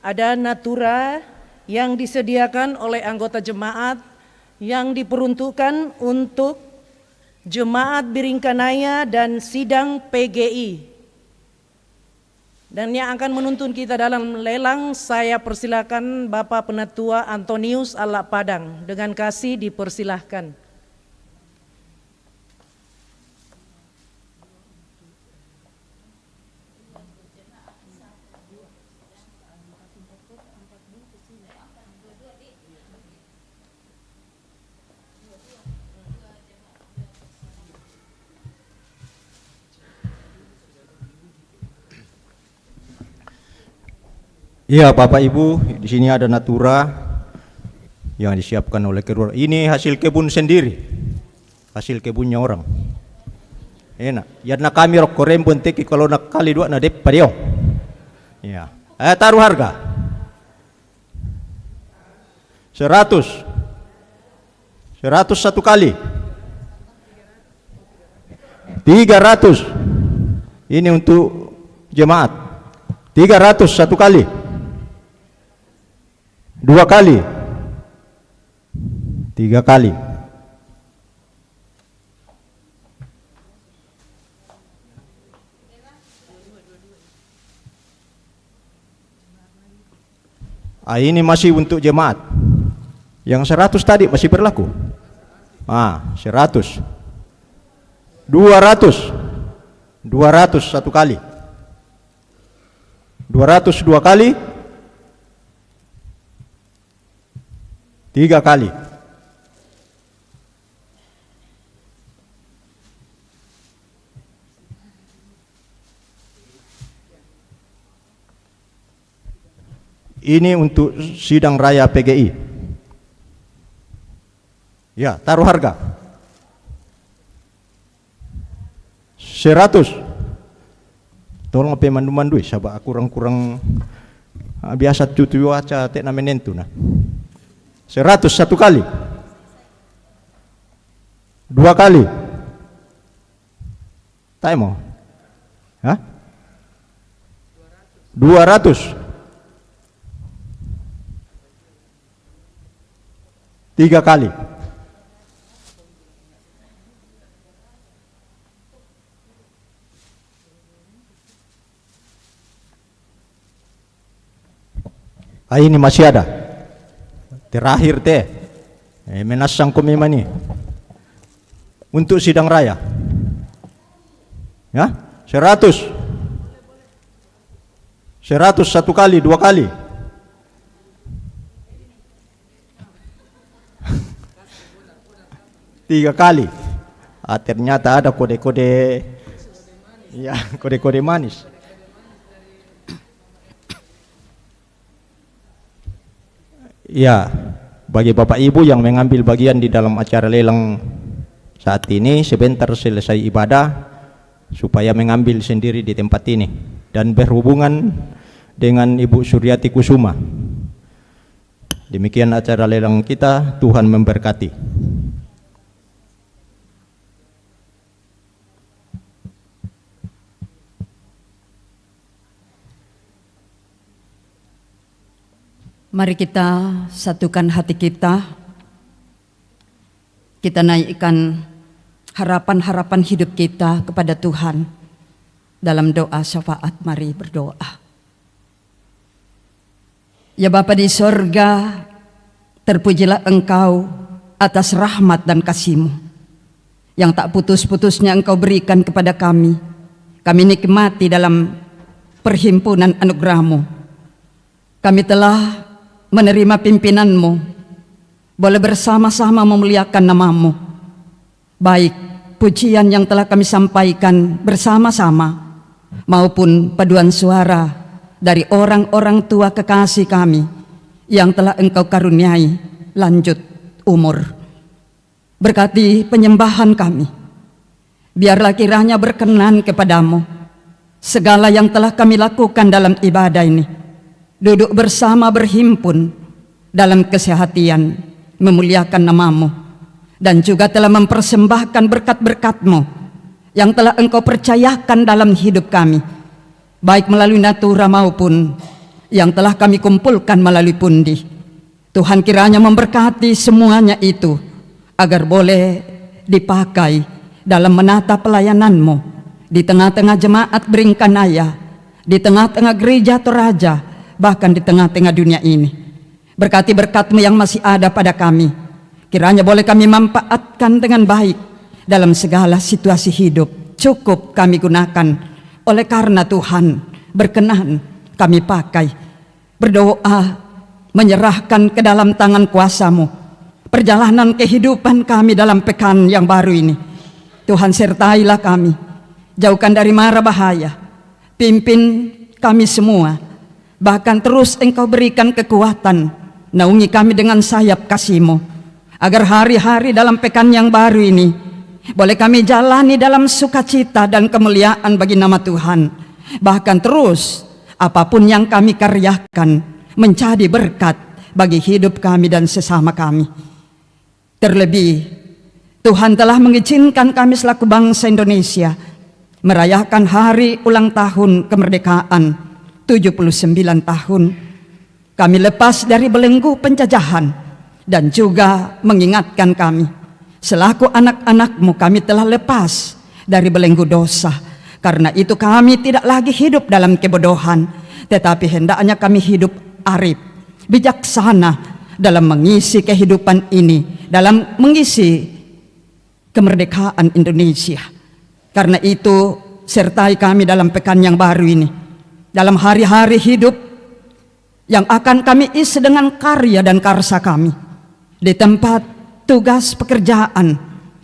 ada natura yang disediakan oleh anggota jemaat yang diperuntukkan untuk Jemaat Biringkanaya dan sidang PGI. Dan yang akan menuntun kita dalam lelang, saya persilakan Bapak Penatua Antonius Alak Padang. Dengan kasih dipersilahkan. Iya, Bapak Ibu, di sini ada natura yang disiapkan oleh keluarga. Ini hasil kebun sendiri, hasil kebunnya orang. Enak. Yarna kami rok korem teki kalau nak kali dua na dep pariong. Ya. Taruh harga. 100. 100 satu kali. 300. Ini untuk jemaat. 300 satu kali. 2 kali, 3 kali. Ini masih untuk jemaat. Yang 100 tadi masih berlaku. 100. 200. 200 satu kali. 200 2 kali. 3 kali. Ini untuk sidang raya PGI. Ya, taruh harga 100. Tolong apa mandu-mandu sabak kurang-kurang biasa cucu aca tek na menentu nah. 100 satu kali. 2 kali. Tak mau? 200. 3 kali. Ini masih ada. Terakhir teh menasang kumimani untuk sidang raya. Ya, 100. 100 satu kali, 2 kali. 3 kali. Ternyata ada kode-kode, ya, kode-kode manis. Ya, bagi Bapak Ibu yang mengambil bagian di dalam acara lelang saat ini, sebentar selesai ibadah supaya mengambil sendiri di tempat ini dan berhubungan dengan Ibu Suryati Kusuma. Demikian acara lelang kita, Tuhan memberkati. Mari kita satukan hati kita. Kita naikkan harapan-harapan hidup kita kepada Tuhan. Dalam doa syafaat, mari berdoa. Ya Bapa di sorga, terpujilah Engkau atas rahmat dan kasih-Mu yang tak putus-putusnya Engkau berikan kepada kami. Kami nikmati dalam perhimpunan anugerah-Mu. Kami telah menerima pimpinan-Mu, boleh bersama-sama memuliakan nama-Mu. Baik pujian yang telah kami sampaikan bersama-sama maupun paduan suara dari orang-orang tua kekasih kami yang telah Engkau karuniai lanjut umur. Berkati penyembahan kami, biarlah kiranya berkenan kepadamu segala yang telah kami lakukan dalam ibadah ini. Duduk bersama berhimpun dalam kesehatian memuliakan nama-Mu, dan juga telah mempersembahkan berkat-berkat-Mu yang telah Engkau percayakan dalam hidup kami. baik melalui natura maupun yang telah kami kumpulkan melalui pundi. Tuhan kiranya memberkati semuanya itu, agar boleh dipakai dalam menata pelayanan-Mu di tengah-tengah jemaat Beringkanaya, di tengah-tengah gereja Toraja, bahkan di tengah-tengah dunia ini. Berkati berkat-Mu yang masih ada pada kami, kiranya boleh kami manfaatkan dengan baik dalam segala situasi hidup. Cukup kami gunakan oleh karena Tuhan berkenan kami pakai. Berdoa menyerahkan ke dalam tangan kuasa-Mu perjalanan kehidupan kami dalam pekan yang baru ini. Tuhan sertailah kami, jauhkan dari mara bahaya, pimpin kami semua, bahkan terus Engkau berikan kekuatan, naungi kami dengan sayap kasih-Mu, agar hari-hari dalam pekan yang baru ini boleh kami jalani dalam sukacita dan kemuliaan bagi nama Tuhan. Bahkan terus apapun yang kami karyakan menjadi berkat bagi hidup kami dan sesama kami. Terlebih Tuhan telah mengizinkan kami selaku bangsa Indonesia merayakan hari ulang tahun kemerdekaan 79 tahun. Kami lepas dari belenggu penjajahan dan juga mengingatkan kami, selaku anak-anak-Mu kami telah lepas dari belenggu dosa. Karena itu kami tidak lagi hidup dalam kebodohan, tetapi hendaknya kami hidup arif, bijaksana dalam mengisi kehidupan ini, dalam mengisi kemerdekaan Indonesia. Karena itu sertai kami dalam pekan yang baru ini, dalam hari-hari hidup yang akan kami isi dengan karya dan karsa kami di tempat tugas pekerjaan,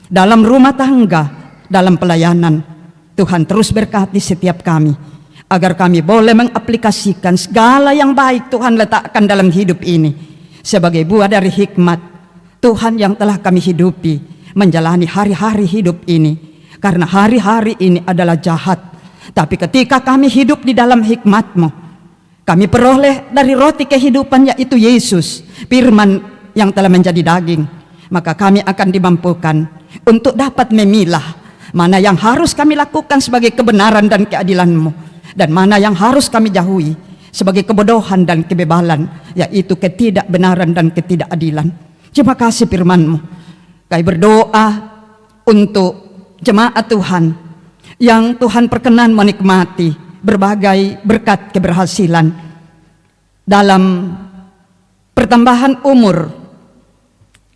dalam rumah tangga, dalam pelayanan. Tuhan terus berkati setiap kami, agar kami boleh mengaplikasikan segala yang baik Tuhan letakkan dalam hidup ini sebagai buah dari hikmat Tuhan yang telah kami hidupi menjalani hari-hari hidup ini. Karena hari-hari ini adalah jahat, tapi ketika kami hidup di dalam hikmat-Mu, kami peroleh dari roti kehidupan, yaitu Yesus, firman yang telah menjadi daging. Maka kami akan dimampukan untuk dapat memilah mana yang harus kami lakukan sebagai kebenaran dan keadilan-Mu, dan mana yang harus kami jauhi sebagai kebodohan dan kebebalan, yaitu ketidakbenaran dan ketidakadilan. Terima kasih firman-Mu. Kami berdoa untuk jemaat Tuhan yang Tuhan perkenan menikmati berbagai berkat keberhasilan dalam pertambahan umur,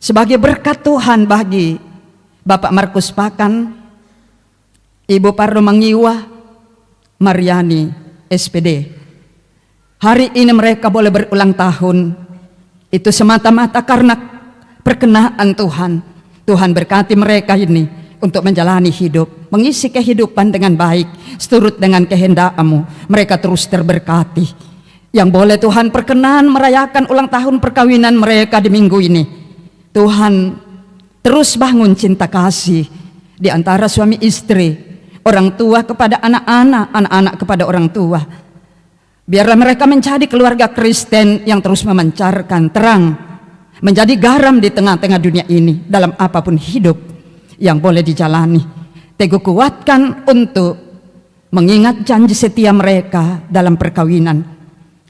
sebagai berkat Tuhan bagi Bapak Markus Pakan, Ibu Pardo Mangiwa, Mariani, SPD. Hari ini mereka boleh berulang tahun, itu semata-mata karena perkenaan Tuhan. Tuhan berkati mereka ini untuk menjalani hidup, mengisi kehidupan dengan baik, seturut dengan kehendak-Mu. Mereka terus terberkati. Yang boleh Tuhan perkenan merayakan ulang tahun perkawinan mereka di minggu ini, Tuhan terus bangun cinta kasih di antara suami istri, orang tua kepada anak-anak, anak-anak kepada orang tua. Biarlah mereka menjadi keluarga Kristen yang terus memancarkan terang, menjadi garam di tengah-tengah dunia ini dalam apapun hidup yang boleh dijalani. Teguh kuatkan untuk mengingat janji setia mereka dalam perkawinan.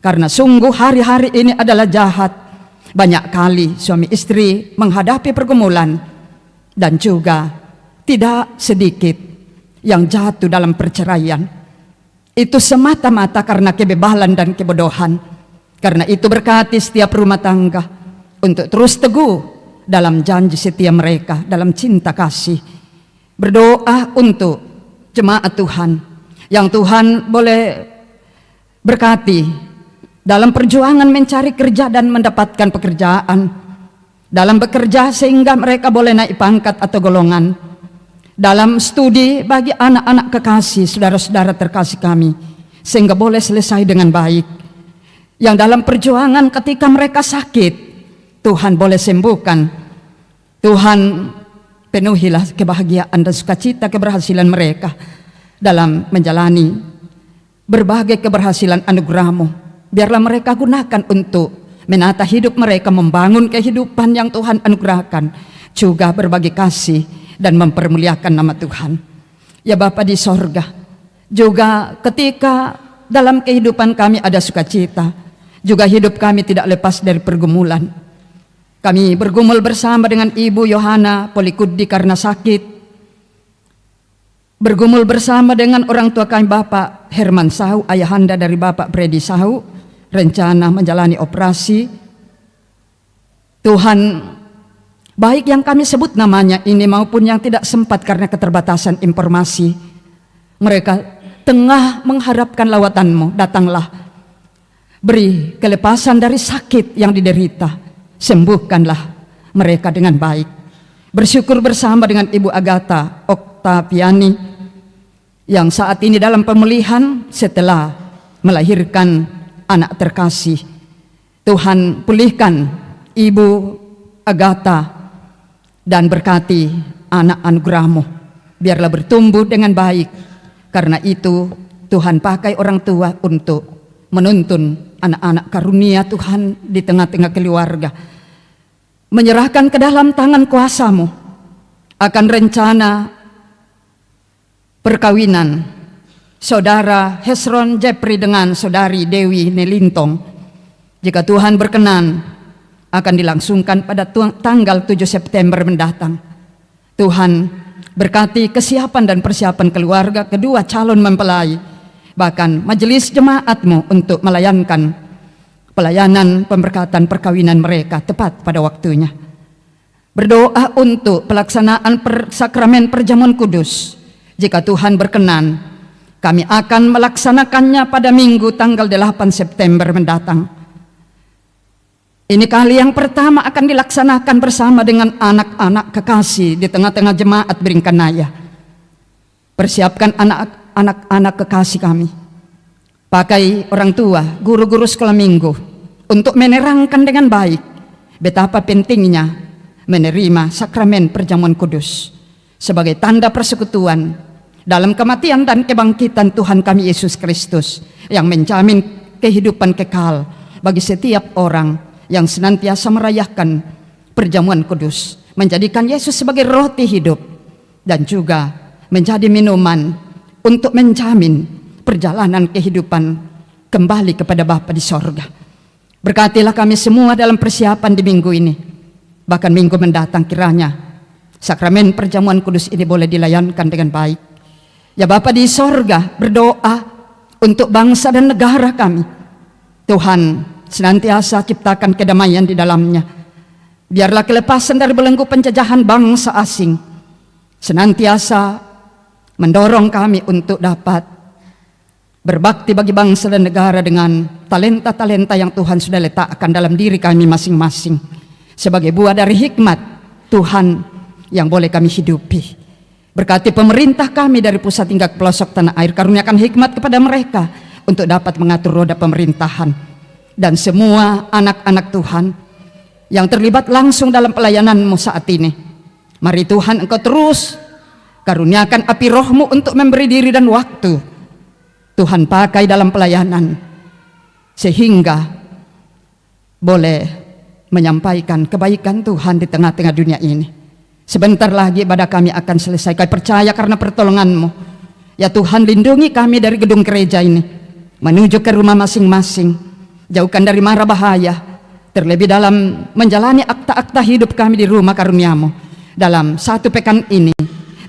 Karena sungguh hari-hari ini adalah jahat. Banyak kali suami istri menghadapi pergumulan, dan juga tidak sedikit yang jatuh dalam perceraian. Itu semata-mata karena kebebalan dan kebodohan. Karena itu berkati setiap rumah tangga untuk terus teguh dalam janji setia mereka, dalam cinta kasih. Berdoa untuk jemaat Tuhan yang Tuhan boleh berkati dalam perjuangan mencari kerja dan mendapatkan pekerjaan, dalam bekerja sehingga mereka boleh naik pangkat atau golongan, dalam studi bagi anak-anak kekasih, saudara-saudara terkasih kami, sehingga boleh selesai dengan baik. Yang dalam perjuangan ketika mereka sakit, Tuhan boleh sembuhkan. Tuhan penuhilah kebahagiaan dan sukacita keberhasilan mereka dalam menjalani berbagai keberhasilan anugerah-Mu. Biarlah mereka gunakan untuk menata hidup mereka, membangun kehidupan yang Tuhan anugerahkan, juga berbagi kasih dan mempermuliakan nama Tuhan. Ya Bapa di sorga, juga ketika dalam kehidupan kami ada sukacita, juga hidup kami tidak lepas dari pergumulan. Kami bergumul bersama dengan Ibu Yohana Polikudi karena sakit, bergumul bersama dengan orang tua kami Bapak Herman Sahu, ayahanda dari Bapak Freddy Sahu, rencana menjalani operasi. Tuhan, baik yang kami sebut namanya ini maupun yang tidak sempat karena keterbatasan informasi, mereka tengah mengharapkan lawatan-Mu. Datanglah, beri kelepasan dari sakit yang diderita, sembuhkanlah mereka dengan baik. Bersyukur bersama dengan Ibu Agatha Oktaviani yang saat ini dalam pemulihan setelah melahirkan anak terkasih. Tuhan, pulihkan Ibu Agatha dan berkati anak anugerah-Mu, biarlah bertumbuh dengan baik. Karena itu Tuhan pakai orang tua untuk menuntun anak-anak karunia Tuhan di tengah-tengah keluarga. Menyerahkan ke dalam tangan kuasa-Mu akan rencana perkawinan Saudara Hesron Jepri dengan Saudari Dewi Nelintong. Jika Tuhan berkenan, akan dilangsungkan pada tanggal 7 September mendatang. Tuhan, berkati kesiapan dan persiapan keluarga kedua calon mempelai, bahkan majelis jemaat-Mu untuk melayankan pelayanan pemberkatan perkawinan mereka tepat pada waktunya. Berdoa untuk pelaksanaan sakramen perjamuan kudus. Jika Tuhan berkenan, kami akan melaksanakannya pada Minggu tanggal 8 September mendatang. Ini kali yang pertama akan dilaksanakan bersama dengan anak-anak kekasih di tengah-tengah jemaat Beringkanaya. Persiapkan anak-anak kekasih kami. Pakai orang tua, guru-guru sekolah minggu untuk menerangkan dengan baik betapa pentingnya menerima sakramen perjamuan kudus sebagai tanda persekutuan dalam kematian dan kebangkitan Tuhan kami Yesus Kristus yang menjamin kehidupan kekal bagi setiap orang yang senantiasa merayakan perjamuan kudus, menjadikan Yesus sebagai roti hidup dan juga menjadi minuman untuk menjamin perjalanan kehidupan kembali kepada Bapa di sorga. Berkatilah kami semua dalam persiapan di minggu ini, bahkan minggu mendatang kiranya sakramen perjamuan kudus ini boleh dilayankan dengan baik. Ya Bapa di sorga, berdoa untuk bangsa dan negara kami. Tuhan, senantiasa ciptakan kedamaian di dalamnya. Biarlah kelepasan dari belenggu penjajahan bangsa asing senantiasa mendorong kami untuk dapat berbakti bagi bangsa dan negara dengan talenta-talenta yang Tuhan sudah letakkan dalam diri kami masing-masing sebagai buah dari hikmat Tuhan yang boleh kami hidupi. Berkati pemerintah kami dari pusat hingga ke pelosok tanah air, karuniakan hikmat kepada mereka untuk dapat mengatur roda pemerintahan. Dan semua anak-anak Tuhan yang terlibat langsung dalam pelayanan-Mu saat ini, mari Tuhan Engkau terus karuniakan api roh-Mu untuk memberi diri dan waktu Tuhan pakai dalam pelayanan, sehingga boleh menyampaikan kebaikan Tuhan di tengah-tengah dunia ini. Sebentar lagi ibadah kami akan selesai. Kami percaya karena pertolongan-Mu. Ya Tuhan, lindungi kami dari gedung gereja ini menuju ke rumah masing-masing. Jauhkan dari mara bahaya, terlebih dalam menjalani akta-akta hidup kami di rumah karunia-Mu. Dalam satu pekan ini,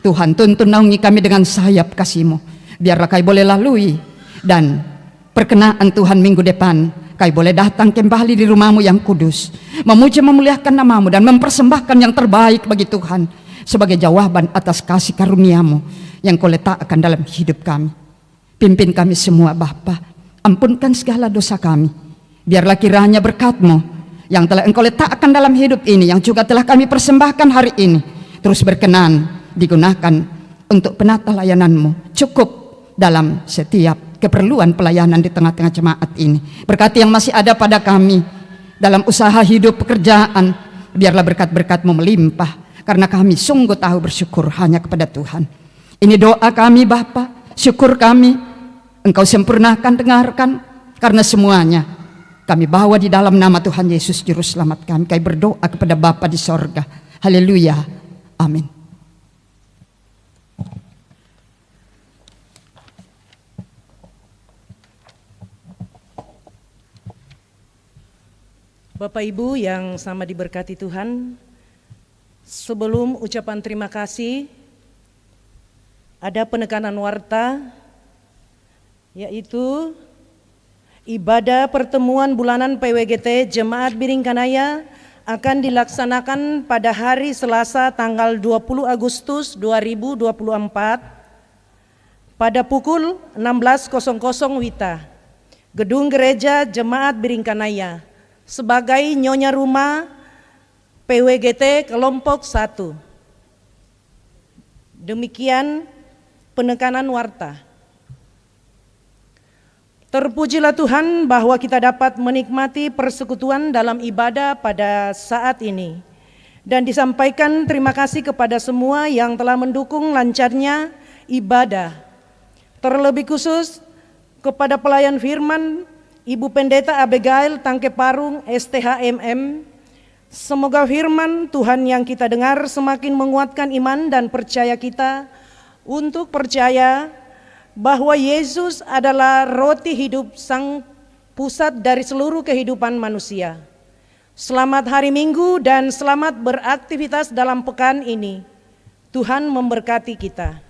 Tuhan tuntun naungi kami dengan sayap kasih-Mu. Biarlah kami boleh lalui dan perkenaan Tuhan minggu depan, kami boleh datang kembali di rumah-Mu yang kudus, memuji memuliakan nama-Mu dan mempersembahkan yang terbaik bagi Tuhan sebagai jawaban atas kasih karunia-Mu yang Kau letakkan dalam hidup kami. Pimpin kami semua Bapa, ampunkan segala dosa kami. Biarlah kiranya berkat-Mu yang telah Engkau letakkan dalam hidup ini, yang juga telah kami persembahkan hari ini, terus berkenan digunakan untuk penata layanan-Mu, cukup dalam setiap keperluan pelayanan di tengah-tengah jemaat ini. Berkati yang masih ada pada kami dalam usaha hidup pekerjaan, biarlah berkat-berkat-Mu melimpah, karena kami sungguh tahu bersyukur hanya kepada Tuhan. Ini doa kami Bapa, syukur kami Engkau sempurnakan, dengarkan, karena semuanya kami bawa di dalam nama Tuhan Yesus Juru Selamat kami. Kami berdoa kepada Bapa di sorga. Haleluya. Amin. Bapak Ibu yang sama diberkati Tuhan, sebelum ucapan terima kasih, ada penekanan warta, yaitu ibadah pertemuan bulanan PWGT Jemaat Biringkanaya akan dilaksanakan pada hari Selasa tanggal 20 Agustus 2024 pada pukul 16.00 WITA, Gedung Gereja Jemaat Biringkanaya, sebagai Nyonya Rumah PWGT Kelompok 1. Demikian penekanan warta. Terpujilah Tuhan bahwa kita dapat menikmati persekutuan dalam ibadah pada saat ini. Dan disampaikan terima kasih kepada semua yang telah mendukung lancarnya ibadah. Terlebih khusus kepada pelayan firman Ibu Pendeta Abigail Tangke Parung STHMM. Semoga firman Tuhan yang kita dengar semakin menguatkan iman dan percaya kita untuk percaya bahwa Yesus adalah roti hidup, sang pusat dari seluruh kehidupan manusia. Selamat hari Minggu dan selamat beraktivitas dalam pekan ini. Tuhan memberkati kita.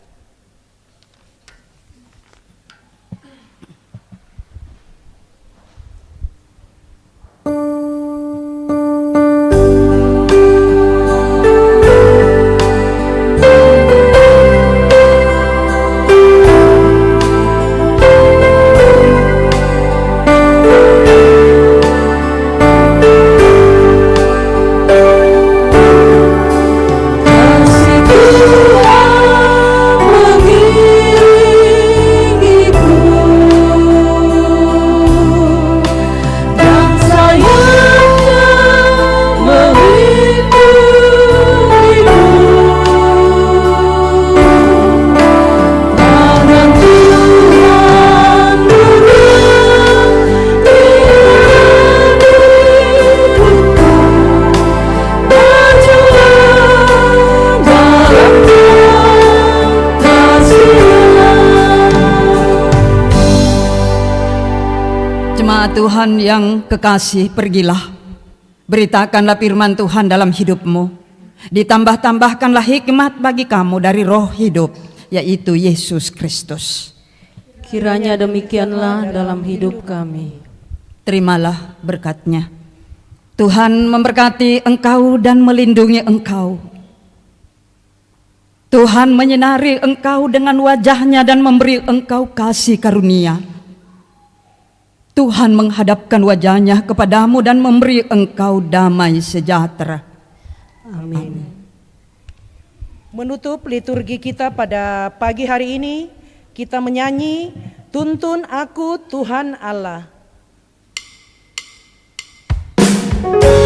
Tuhan yang kekasih, pergilah, beritakanlah firman Tuhan dalam hidupmu. Ditambah-tambahkanlah hikmat bagi kamu dari roh hidup, yaitu Yesus Kristus. Kiranya demikianlah dalam hidup kami. Terimalah berkat-Nya. Tuhan memberkati engkau dan melindungi engkau. Tuhan menyinari engkau dengan wajah-Nya dan memberi engkau kasih karunia. Tuhan menghadapkan wajah-Nya kepadamu dan memberi engkau damai sejahtera. Amin. Menutup liturgi kita pada pagi hari ini, kita menyanyi Tuntun Aku Tuhan Allah. Sana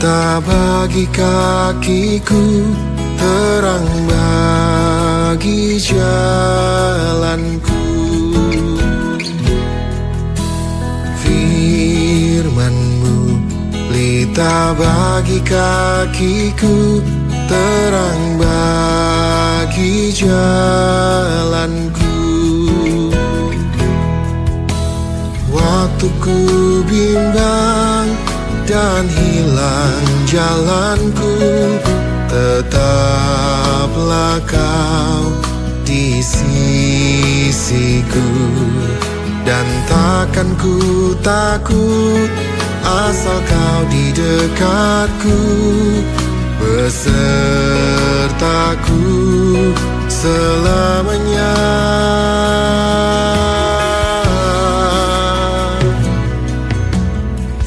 pelita bagi kakiku, terang bagi jalanku. Firman-Mu pelita bagi kakiku, terang bagi jalanku. Waktu ku bimbang dan hilang jalanku, tetaplah Kau di sisiku. Dan takkan ku takut asal Kau di dekatku, besertaku selamanya.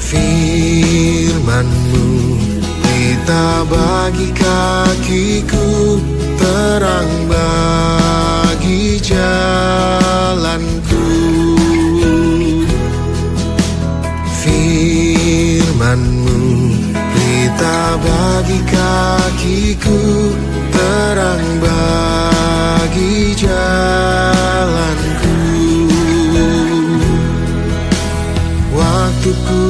Firman-Mu pelita bagi kakiku, terang bagi jalanku. Firman-Mu pelita bagi kakiku, terang bagi jalanku. Waktu ku